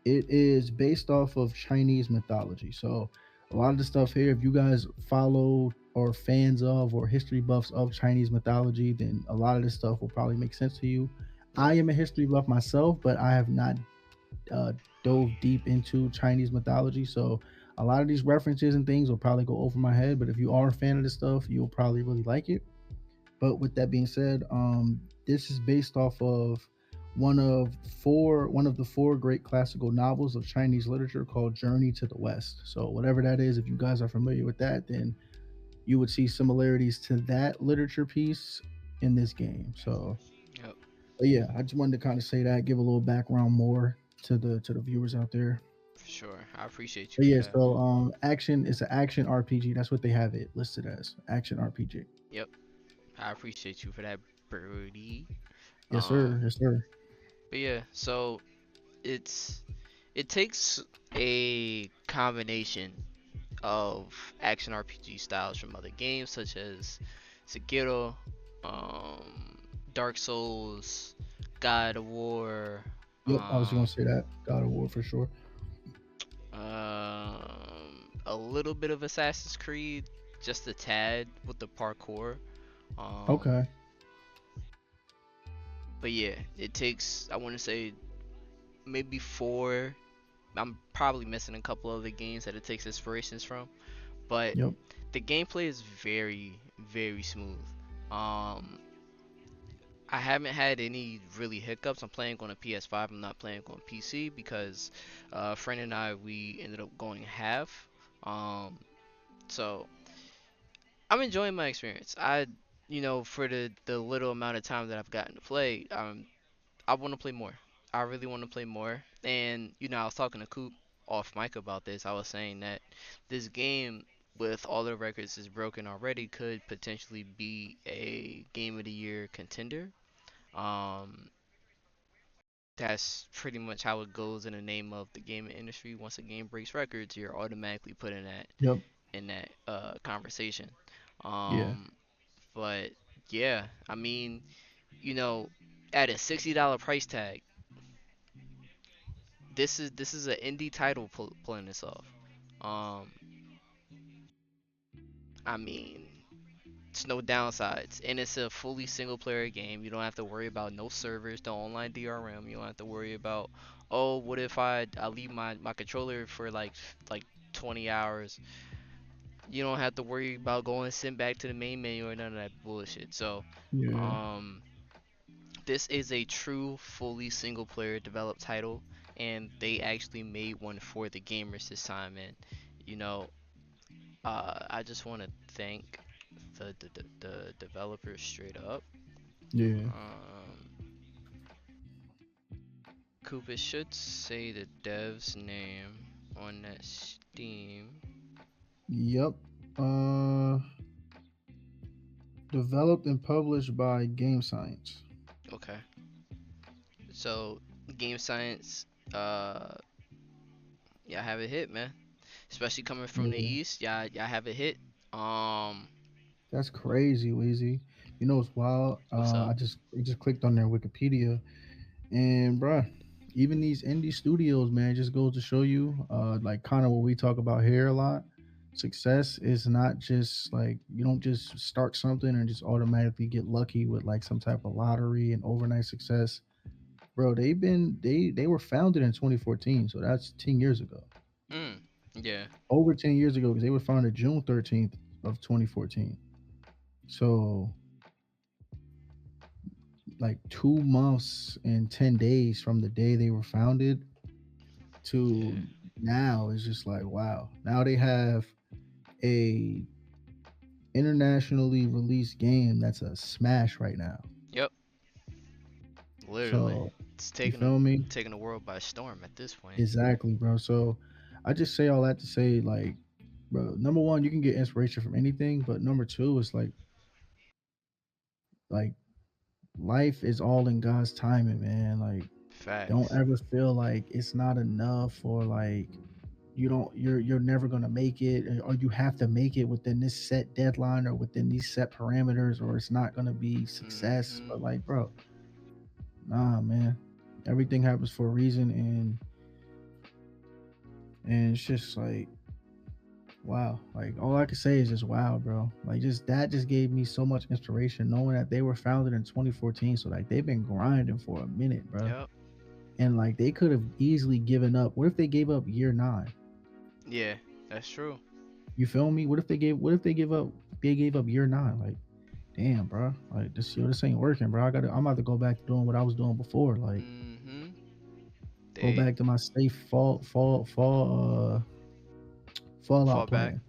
It is based off of Chinese mythology. So a lot of the stuff here, if you guys follow or fans of or history buffs of Chinese mythology, then a lot of this stuff will probably make sense to you. I Yep. am a history buff myself, but I have not uh, dove deep into Chinese mythology, so A lot of these references and things will probably go over my head, but if you are a fan of this stuff, you'll probably really like it. But with that being said, this is based off of one of the four great classical novels of Chinese literature called Journey to the West. So whatever that is, if you guys are familiar with that, then you would see similarities to that literature piece in this game. So, Yep, but yeah, I just wanted to kind of say that, give a little background more to the viewers out there. for sure. I appreciate you But for yeah, that. so action is an action RPG. That's what they have it listed as, action RPG. Yep, I appreciate you for that, Birdie. Yes, sir. Um, Yes, sir. but yeah, so it's it takes a combination of action RPG styles from other games such as Sekiro, Dark Souls, God of War, Yep, I was gonna um, say that. God of War for sure. a little bit of Assassin's Creed, just a tad with the parkour. Um, Okay. but yeah, it takes, I want to say, maybe four. I'm probably missing a couple other games that it takes inspirations from, but Yep. the gameplay is very, very smooth. Um, I haven't had any really hiccups. I'm playing on a PS5. I'm not playing on PC because a friend and I we ended up going half. Um, so I'm enjoying my experience. For the little amount of time that I've gotten to play, I want to play more. I really want to play more. And I was talking to Coop off mic about this. I was saying that this game, with all the records is broken already, could potentially be a game of the year contender. Um, that's pretty much how it goes in the name of the gaming industry. Once a game breaks records, you're automatically put Yep. in that conversation. Yeah. Um, but yeah, I mean, you know, at a $60 price tag, this is an indie title pulling this off. Um, I mean, it's no downsides, and it's a fully single player game. You don't have to worry about no servers, no online DRM. You don't have to worry about, oh, what if I leave my controller for like 20 hours. You don't have to worry about going send back to the main menu or none of that bullshit. So, Yeah. um, this is a true fully single player developed title, and they actually made one for the gamers this time. And you know, I just want to thank the developers straight up. Yeah. Um, Koopa should say the dev's name on that Steam. Yep. Uh, Developed and published by Game Science. Okay, so Game Science, uh, y'all have it hit, man. Especially coming from the Yeah. east, y'all have it hit. Um, That's crazy, Weezy. You know what's wild? what's up? I just clicked on their Wikipedia, and bruh, even these indie studios, man, just goes to show you, like kind of what we talk about here a lot. Success is not just like you don't just start something and just automatically get lucky with like some type of lottery and overnight success. Bro, they were founded in 2014, so that's 10 years ago. Mm, yeah, Over 10 years ago because they were founded June 13th of 2014. So like 2 months and 10 days from the day they were founded to yeah, now is just like wow. Now they have a internationally released game that's a smash right now. yep. Literally, So it's you feel me? taking the world by storm at this point. Exactly, bro. So I just say all that to say like bro, number one, you can get inspiration from anything, but number two is like life is all in God's timing, man. Like don't Facts. ever feel like it's not enough or like you're never gonna make it or you have to make it within this set deadline or within these set parameters or it's not gonna be success. Hmm. But like, bro, nah, man. Everything happens for a reason and it's just like wow. Like all I can say is just wow, bro. Like just that just gave me so much inspiration knowing that they were founded in 2014. So like they've been grinding for a minute, bro. Yep. And like they could have easily given up. What if they gave up year 9? Yeah. That's true. You feel me? What if they gave up year nine? Like, damn, bro. Like this ain't working, bro. I'm about to go back to doing what I was doing before. Like, Mm-hmm. go They back to my safe fall fallout back. plan.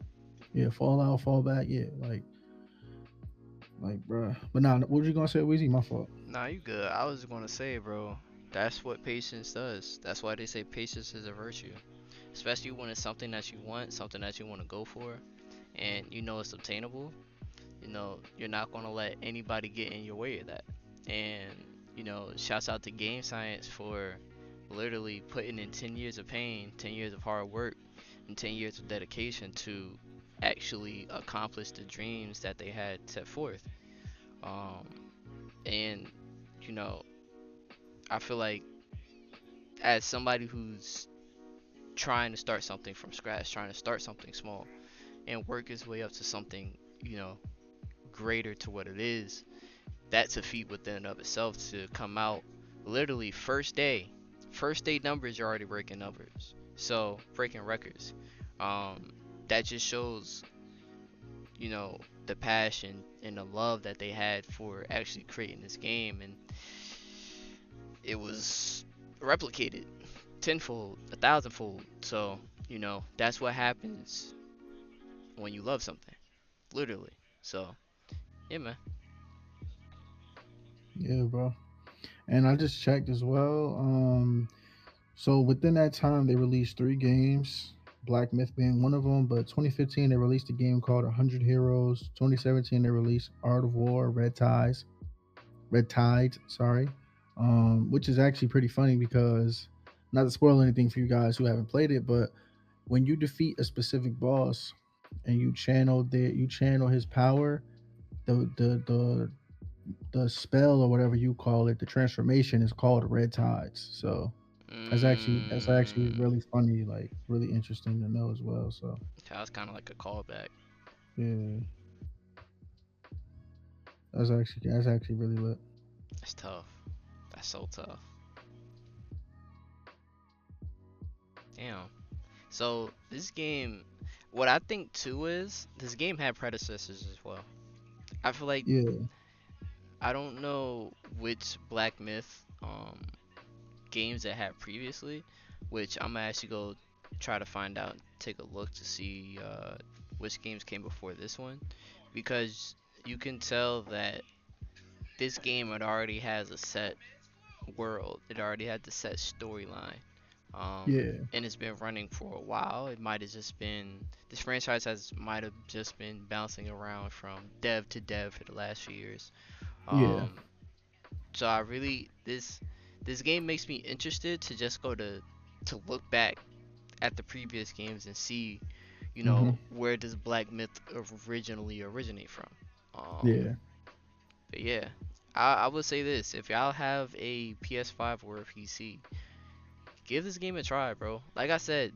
Yeah, fallout, fall back. Yeah, like, bro. But nah, what was you gonna say, Weezy? My fault. Nah, you good. I was gonna say, bro, that's what patience does. That's why they say patience is a virtue. Especially when it's something that you want, something that you want to go for, and you know it's obtainable. You're not gonna let anybody get in your way of that. And shouts out to Game Science for literally putting in 10 years of pain, 10 years of hard work, and 10 years of dedication to actually accomplish the dreams that they had set forth. Um, and you know, I feel like as somebody who's trying to start something from scratch, trying to start something small, and work his way up to something, you know, greater to what it is, that's a feat within and of itself to come out literally first day numbers. You're already breaking numbers, so breaking records. um that just shows, you know, the passion and the love that they had for actually creating this game, and it was replicated tenfold, a thousandfold. So that's what happens when you love something, literally. So yeah, man. Yeah, bro. And I just checked as well. So within that time, they released three games. Black Myth being one of them, but 2015 they released a game called 100 Heroes. 2017 they released Art of War, Red Tides, sorry, which is actually pretty funny because not to spoil anything for you guys who haven't played it, but when you defeat a specific boss and you channel his power, the the the the spell or whatever you call it, the transformation is called Red Tides. So that's actually Mm, really funny, like really interesting to know as well. So that was kind of like a callback. yeah, that's actually really lit. That's tough. That's so tough. Damn. So this game, what I think too is this game had predecessors as well. I feel like Yeah, I don't know which Black Myth games it had previously, which I'm gonna actually go try to find out, take a look to see which games came before this one, because you can tell that this game it already has a set world. It already had the set storyline. yeah, And it's been running for a while. It might have just been this franchise has might have just been bouncing around from dev to dev for the last few years. yeah. Um, so I really this game makes me interested to just go to look back at the previous games and see, Hmm. where does Black Myth originally originate from. Um, Yeah, but yeah, I would say this: if y'all have a PS5 or a PC, give this game a try, bro. Like I said,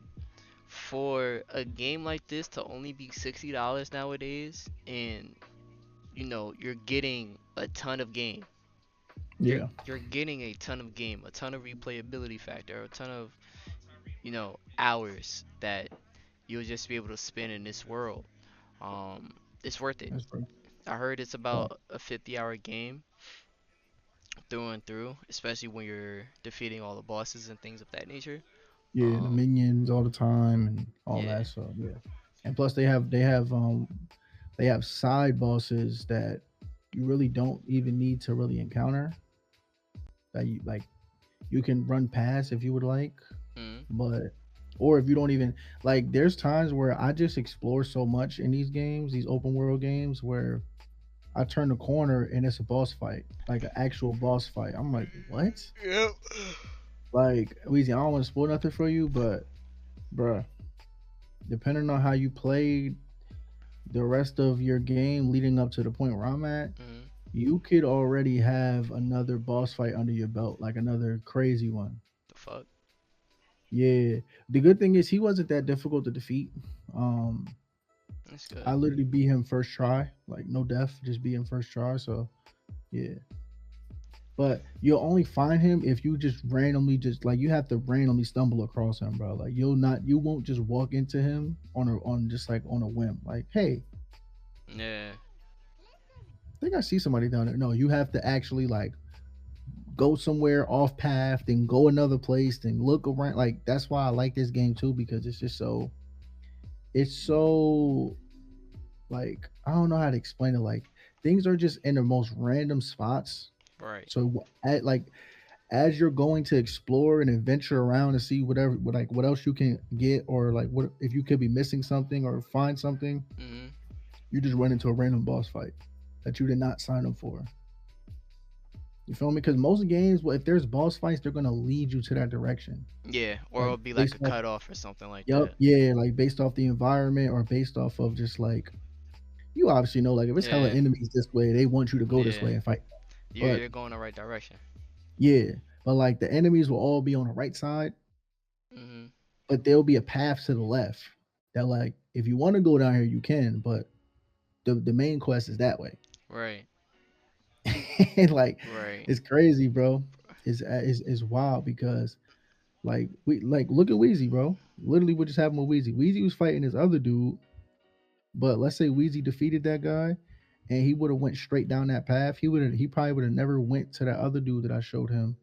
for a game like this to only be $60 nowadays, and you're getting a ton of game. You're yeah. you're getting a ton of game, a ton of replayability factor, a ton of hours that you'll just be able to spend in this world. It's worth it. That's right. I heard it's Right. about a 50-hour game through and through, especially when you're defeating all the bosses and things of that nature. Yeah, the Um, minions all the time and all yeah. that. So yeah, and plus they have side bosses that you really don't even need to really encounter, that you can run past if you would like, Mm, but or if you don't even like. There's times where I just explore so much in these games, these open world games, where I turn the corner and it's a boss fight, like an actual boss fight. I'm like, what? yep. Like, Weezy, I don't want to spoil nothing for you, but bruh, depending on how you played the rest of your game leading up to the point where I'm at, Mm, you could already have another boss fight under your belt, like another crazy one. the fuck? Yeah. The good thing is he wasn't that difficult to defeat. Um, That's I good. literally beat him first try, like no death, just beat him first try. So yeah, But you'll only find him if you just randomly just like you have to randomly stumble across him, bro. Like you won't just walk into him on just like on a whim. Like, hey, Yeah. I think I see somebody down there. No, you have to actually like go somewhere off path, then go another place, then look around. Like that's why I like this game too because it's just so like I don't know how to explain it. Like things are just in the most random spots. Right. So at like as you're going to explore and adventure around and see what else you can get or like what if you could be missing something or find something, Mhm. you just run into a random boss fight that you did not sign up for. You feel me? Because most games, well, if there's boss fights, they're gonna lead you to that direction, Yeah, or like it'll be like based a off. cutoff or something like Yup, that. yeah, like based off the environment or based off of just like you obviously know, like if it's hella Yeah. enemies this way, they want you to go this Yeah. way and fight. You're But you're going the right direction. yeah, but like the enemies will all be on the right side, Mhm. but there'll be a path to the left that like if you want to go down here, you can, but the main quest is that way. Right. And like Right. it's crazy, bro. It's wild because like we like look at Wheezy, bro. Literally, what just happened with Wheezy? Wheezy was fighting this other dude, but let's say Wheezy defeated that guy, and he would have went straight down that path. He probably would have never went to that other dude that I showed him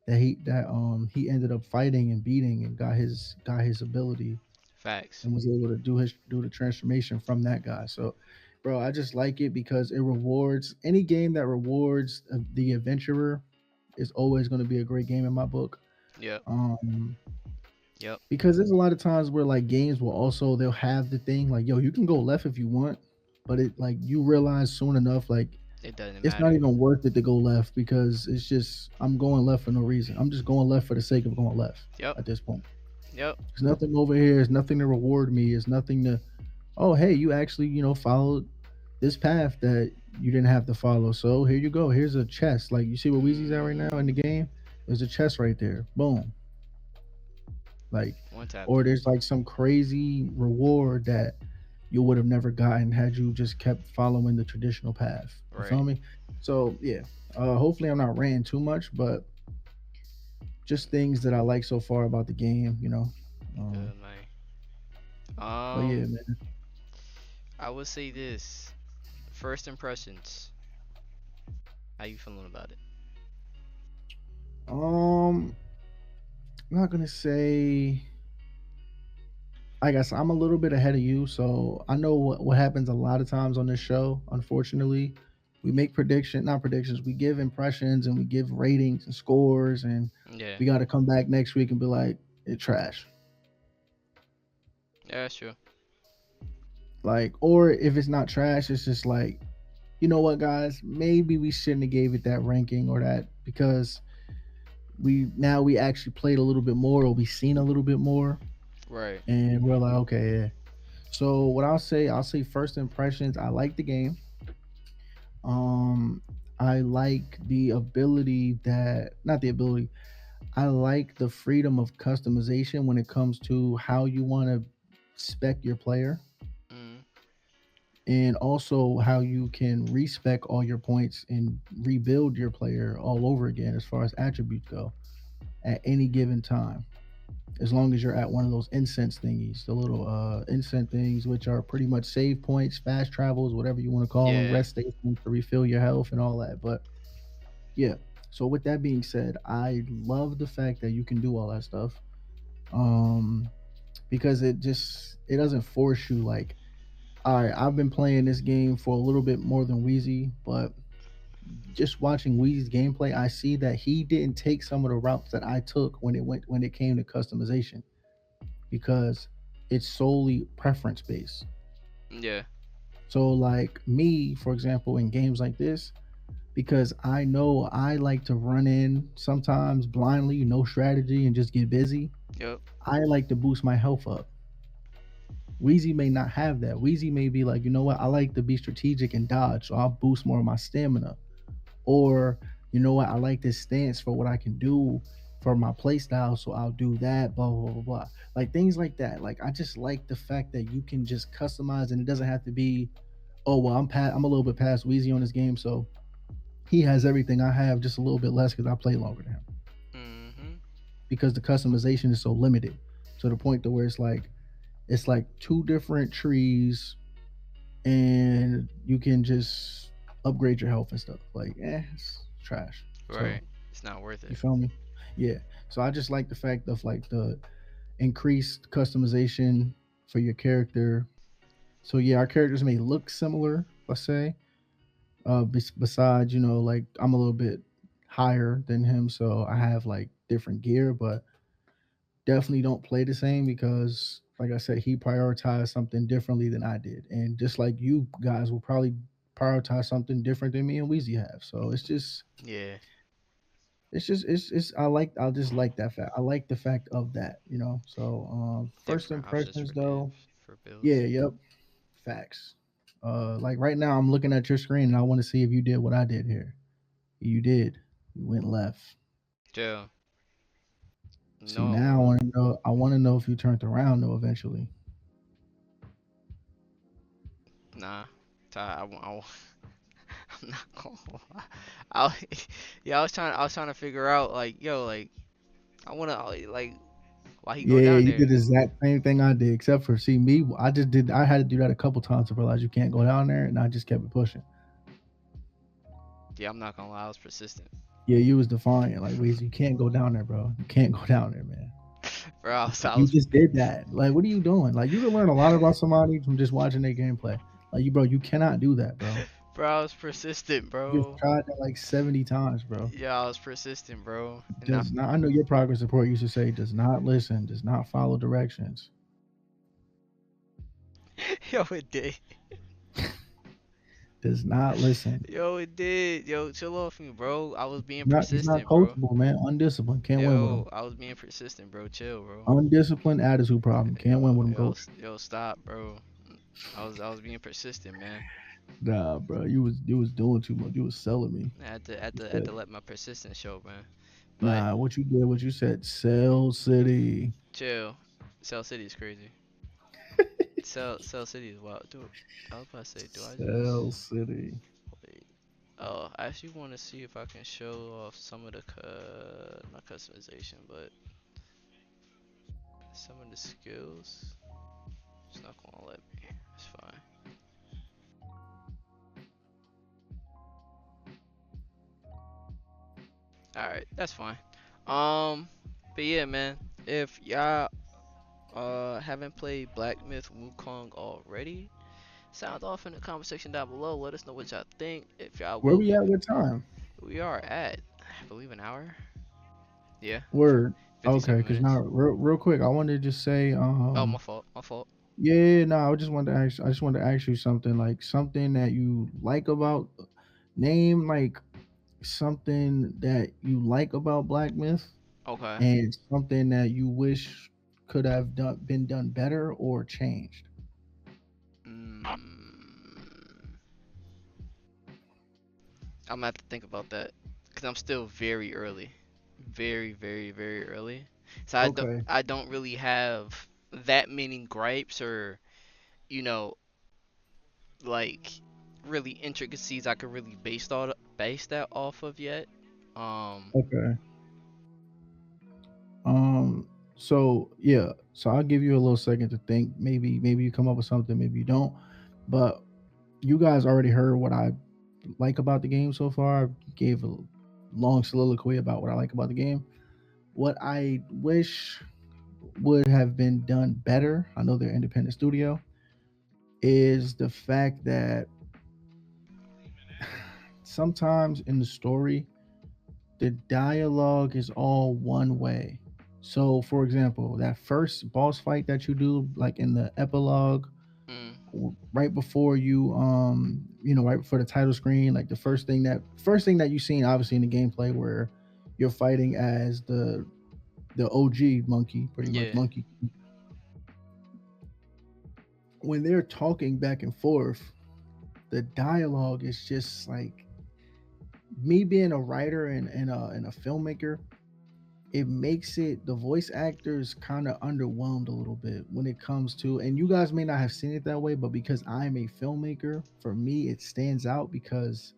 that he ended up fighting and beating and got his ability Facts. and was able to do the transformation from that guy. So, bro, I just like it because it rewards any game that rewards the adventurer is always going to be a great game in my book. Yep. Um, Yep. because there's a lot of times where like games will also they'll have the thing like yo you can go left if you want, but it like you realize soon enough like It doesn't it's not matter. even worth it to go left because it's just I'm going left for no reason. I'm just going left for the sake of going left Yep. at this point. Yep. There's nothing over here. There's nothing to reward me. There's nothing to oh hey you actually followed this path that you didn't have to follow. So here you go. Here's a chest. Like you see where Weezy's at right now in the Mm. game. There's a chest right there. Boom. Like One tapped or it. there's like some crazy reward that you would have never gotten had you just kept following the traditional path. You Right. feel me? So yeah. Hopefully I'm not ranting too much, but just things that I like so far about the game. Um, Good man. but yeah, Um, man. I would say this. First impressions. How you feeling about it? I'm not gonna say. I guess I'm a little bit ahead of you, so I know what happens a lot of times on this show. Unfortunately, we make not predictions. We give impressions and we give ratings and scores, and Yeah. we got to come back next week and be like, "It trash." Yeah, that's true. Like, or if it's not trash, it's just like, you know what, guys? Maybe we shouldn't have gave it that ranking or that because we actually played a little bit more or we seen a little bit more, Right. and we're like, okay, yeah. So what I'll say first impressions. I like the game. Um, I like the ability that not the ability. I like the freedom of customization when it comes to how you want to spec your player, Mm. and also how you can respec all your points and rebuild your player all over again as far as attributes go at any given time. As long as you're at one of those incense thingies, the little incense things, which are pretty much save points, fast travels, whatever you want to call them, Yeah. rest stations to refill your health and all that. But yeah, so with that being said, I love the fact that you can do all that stuff, um, because it doesn't force you like, all right, I've been playing this game for a little bit more than Wheezy, but just watching Wheezy's gameplay, I see that he didn't take some of the routes that I took when it came to customization because it's solely preference based. Yeah. So like me, for example, in games like this, because I know I like to run in sometimes blindly, no strategy, and just get busy. Yep. I like to boost my health up. Wheezy may not have that. Wheezy may be like, you know what, I like to be strategic and dodge, so I'll boost more of my stamina. Or, you know what, I like this stance for what I can do for my play style, so I'll do that, blah, blah, blah, blah. Like things like that. Like I just like the fact that you can just customize and it doesn't have to be, oh well, I'm a little bit past Wheezy on this game, so he has everything I have, just a little bit less because I play longer than him. Mm-hmm. Because the customization is so limited to the point to where it's like two different trees, and you can just upgrade your health and stuff. Like, it's trash. So Right. It's not worth you it. feel me? Yeah. So I just like the fact of like the increased customization for your character. So yeah, our characters may look similar, let's say. Besides, like I'm a little bit higher than him, so I have like different gear, but definitely don't play the same because, like I said, he prioritized something differently than I did, and just like you guys will probably prioritize something different than me and Weezy have. So Yeah. it's I just like that fact. I like the fact of that. So first Different options impressions for give though, for yeah, builds. yep, facts. Like right now, I'm looking at your screen and I want to see if you did what I did here. You did. You went left. Joe. See, No, now I want to know. I want to know if you turned around though eventually. nah. I'm not gonna lie. I, yeah, I was trying to figure out like, yo, like, I wanna like, why he go Yeah, down you did there? the exact same thing I did, except for see me. I just did. I had to do that a couple times to realize you can't go down there, and I just kept it pushing. Yeah, I'm not gonna lie, I was persistent. Yeah, you was defiant. Like, Weezy, you can't go down there, bro. You can't go down there, man. Bro, I You was, just did that. Like, what are you doing? Like, you can learn a lot about somebody from just watching their gameplay. Like, you cannot do that, bro. bro, I was persistent, You just bro. tried that like 70 times, bro. Yeah, I was persistent, bro. And I, Does not. I know your progress report used to say does not listen, does not follow directions. yo, it did. Does not listen. Yo, it did. Yo, chill off me, bro. I was being He's not persistent, bro. coachable, man. Undisciplined. Can't win with him. Yo, I was being persistent, bro. Chill, bro. Undisciplined attitude problem. Can't win Yo, with him, yo, coach. yo, stop, bro. I was being persistent, man. Nah, bro. You was doing too much. You was selling me. I had to, had You to, had said, to let my persistence show, man. But nah, what you did, what you said, Cell City. chill. Cell City is crazy. Cell City is wild. Do I was about to say, do I Cell just City. wait? Oh, I actually want to see if I can show off some of the not customization, but some of the skills. It's not gonna let me. It's fine. All right, that's fine. Um, but yeah, man. If y'all haven't played Black Myth Wukong already, sound off in the comment section down below. Let us know what y'all think. If y'all Where will, we at with time? we are at, I believe, an hour. Yeah, Word. Okay, 57 because now, minutes. real quick, I wanted to just say, Oh, my fault. My fault. yeah, no, I just wanted to ask you something, like something that you like about, name like something that you like about Black Myth, Okay. and something that you wish could have been done better or changed. Mm, I'm gonna have to think about that because I'm still very early, very, very, very early. So Okay. I don't really have that many gripes or you know like really intricacies I could really base that off of yet. Um, Okay. Um. So yeah. So I'll give you a little second to think. Maybe you come up with something. Maybe you don't. But you guys already heard what I like about the game so far. I gave a long soliloquy about what I like about the game. What I wish would have been done better, I know they're an independent studio, is the fact that sometimes in the story, the dialogue is all one way. So, for example, that first boss fight that you do, like in the epilogue, mm, right before right before the title screen, like the first thing that you seen, obviously in the gameplay, where you're fighting as the OG monkey, pretty much yeah. monkey. When they're talking back and forth, the dialogue is just like, me being a writer and a filmmaker, it makes it, the voice actors kind of underwhelmed a little bit when it comes to, and you guys may not have seen it that way, but because I'm a filmmaker, for me it stands out because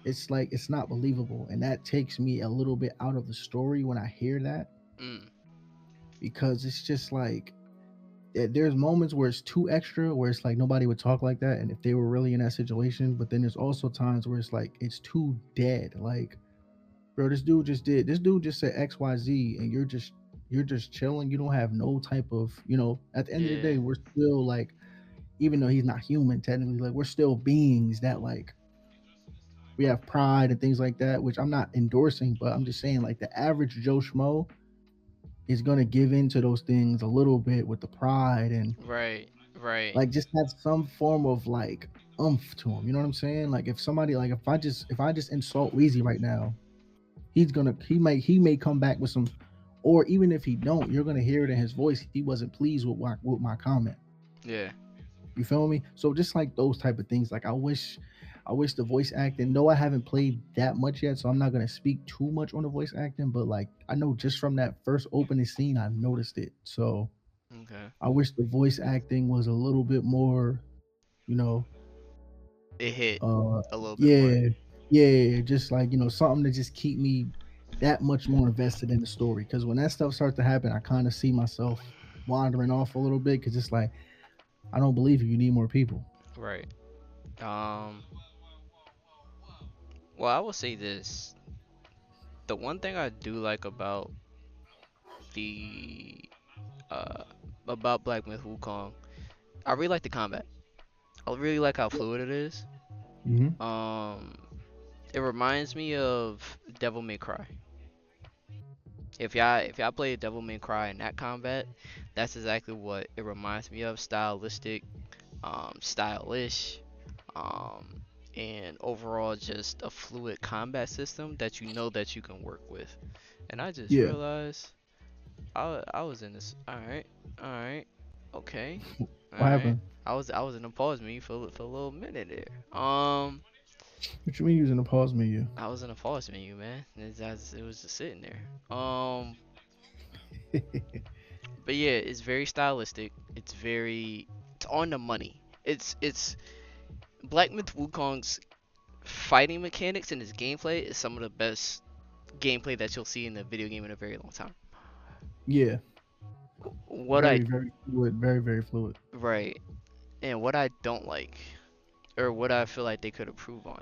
it's like it's not believable, and that takes me a little bit out of the story when I hear that, Mm. because it's just like there's moments where it's too extra, where it's like nobody would talk like that, and if they were really in that situation. But then there's also times where it's like it's too dead. Like, bro, this dude just said XYZ, and you're just chilling. You don't have no type of, at the end of the Yeah. day, we're still like, even though he's not human technically, like we're still beings that like we have pride and things like that, which I'm not endorsing, but I'm just saying like the average Joe Schmo is gonna give in to those things a little bit with the pride, and Right. Right. like just have some form of like oomph to him. You know what I'm saying? Like if somebody, like if I just insult Weezy right now, he may come back with some, or even if he don't, you're gonna hear it in his voice. He wasn't pleased with my comment. Yeah. You feel me? So just like those type of things. Like I wish the voice acting. No, I haven't played that much yet, so I'm not gonna speak too much on the voice acting. But like I know just from that first opening scene, I noticed it. So Okay. I wish the voice acting was a little bit more, you know, It hit uh, a little bit more. yeah, yeah, just like something to just keep me that much more invested in the story. Because when that stuff starts to happen, I kind of see myself wandering off a little bit. Because it's like I don't believe you. You need more people. Right. Um. Well, I will say this. The one thing I do like the uh about Black Myth Wukong, I really like the combat. I really like how fluid it is. Hmm. Um, it reminds me of Devil May Cry. If y'all play Devil May Cry in that combat, that's exactly what it reminds me of. Stylistic, stylish, um, and overall just a fluid combat system that you know that you can work with. And I just Yeah. realized I was in this. All right, all right, okay, all What right. happened? I was in a pause menu for a little minute there. What you mean using the pause menu? I was in a pause menu, man. It was just sitting there. But yeah, it's very stylistic. It's on the money. It's Black Myth Wukong's fighting mechanics and his gameplay is some of the best gameplay that you'll see in a video game in a very long time. Yeah. What I Very fluid. Very very fluid. right and what I don't like, or what I feel like they could improve on.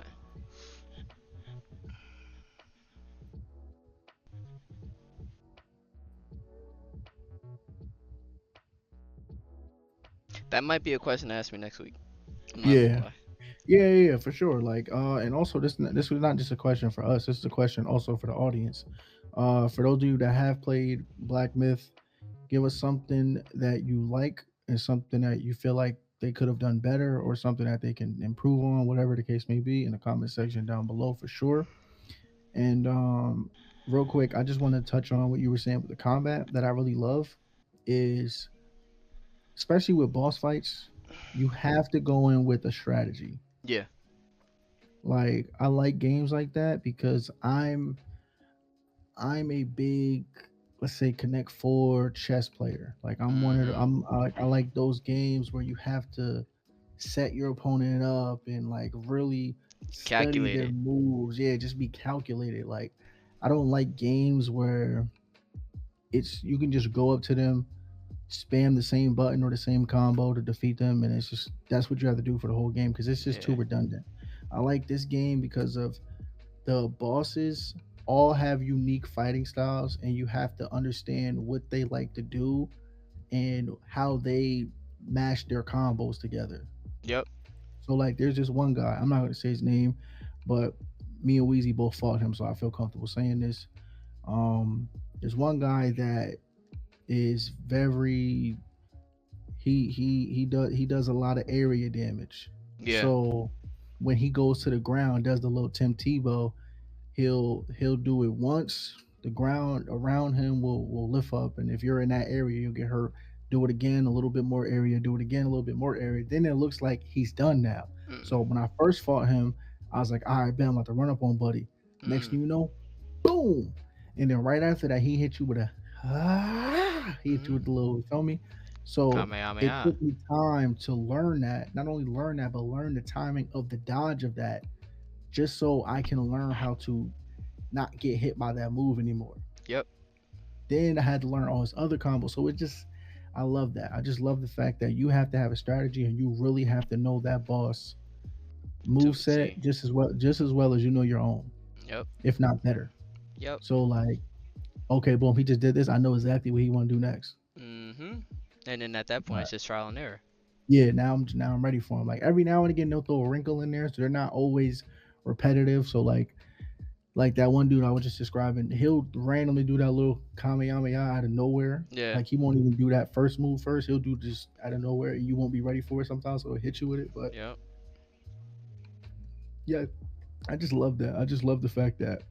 That might be a question to ask me next week. I'm not gonna Yeah. lie. Yeah, for sure. Like, and also this was not just a question for us. This is a question also for the audience. For those of you that have played Black Myth, give us something that you like and something that you feel like they could have done better, or something that they can improve on, whatever the case may be, in the comment section down below for sure. And real quick, I just want to touch on what you were saying with the combat that I really love is, especially with boss fights, you have to go in with a strategy. Yeah. Like I like games like that because I'm a big, let's say, Connect Four chess player. Like I'm one of the, Mhm. I like those games where you have to set your opponent up and like really study their Calculated. moves. Yeah, just be calculated. Like I don't like games where it's you can just go up to them, spam the same button or the same combo to defeat them, and it's just that's what you have to do for the whole game because it's just too Yeah. redundant. I like this game because of the bosses all have unique fighting styles, and you have to understand what they like to do and how they mash their combos together. Yep. So like there's this one guy, I'm not gonna say his name, but me and Weezy both fought him, so I feel comfortable saying this. There's one guy that is very he does a lot of area damage. Yeah. So when he goes to the ground, does the little Tim Tebow, he'll do it once. The ground around him will lift up, and if you're in that area, you'll get hurt. Do it again, a little bit more area. Do it again, a little bit more area. Then it looks like he's done now. Mm. So when I first fought him, I was like, all right, Ben, I'm about to run up on Buddy. Next Mm. thing you know, boom, and then right after that, he hit you with a he hit you Mhm. with the little, you feel me? So it Kamehameha. took me time to learn that. Not only learn that, but learn the timing of the dodge of that, just so I can learn how to not get hit by that move anymore. Yep. Then I had to learn all his other combos. So it just, I love that. I just love the fact that you have to have a strategy and you really have to know that boss To move a set T. just as well as you know your own, Yep. if not better. Yep. So like, okay, boom, he just did this. I know exactly what he want to do next. Mhm. And then at that point, Right. it's just trial and error. Yeah, now I'm ready for him. Like every now and again, they'll throw a wrinkle in there, so they're not always repetitive. So like that one dude I was just describing, he'll randomly do that little Kamehameha out of nowhere. Yeah. Like he won't even do that first move first. He'll do just out of nowhere, and you won't be ready for it sometimes. So it'll hit you with it. But Yep. yeah, I just love that. I just love the fact that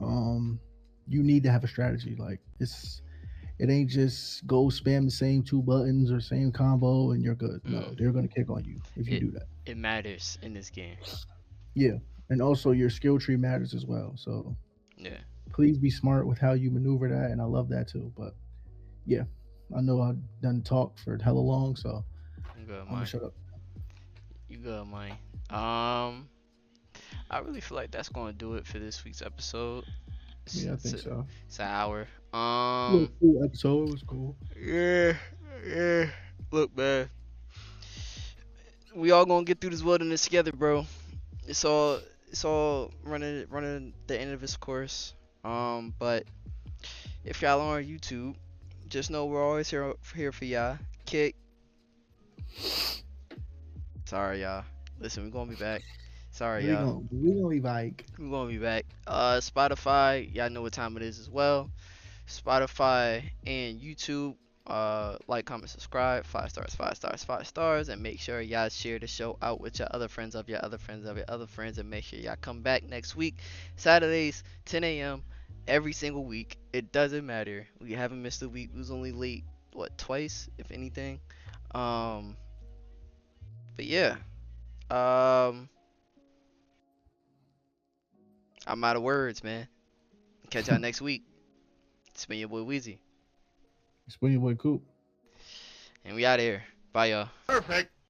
um you need to have a strategy. Like it ain't just go spam the same two buttons or same combo and you're good. No, Mm. they're gonna kick on you if you It do that. it matters in this game. Yeah, and also your skill tree matters as well. So Yeah. please be smart with how you maneuver that, and I love that too. But yeah, I know I've done talk for hella long, so You good, I'm gonna mine. shut up. You good, mine. Um, I really feel like that's gonna do it for this week's episode. It's, Yeah, I it's, think a, so. it's an hour. Little cool episode. It was cool. Yeah, yeah. Look, man, we all gonna get through this wilderness together, bro. It's all running the end of its course. But if y'all are on YouTube, just know we're always here for y'all. Kick. Sorry, y'all. Listen, we're gonna be back. Sorry, y'all. We gonna be like, We're gonna be back. Spotify, y'all know what time it is as well. Spotify and YouTube. Like, comment, subscribe. 5 stars, 5 stars, 5 stars, and make sure y'all share the show out with your other friends of your other friends of your other friends, and make sure y'all come back next week, Saturdays, 10 a.m. every single week. It doesn't matter. We haven't missed a week. We was only late what twice, if anything. Um, but yeah. Um, I'm out of words, man. Catch y'all next week. It's been your boy Weezy, explain your boy Coop. and we out of here. Bye, y'all. Perfect.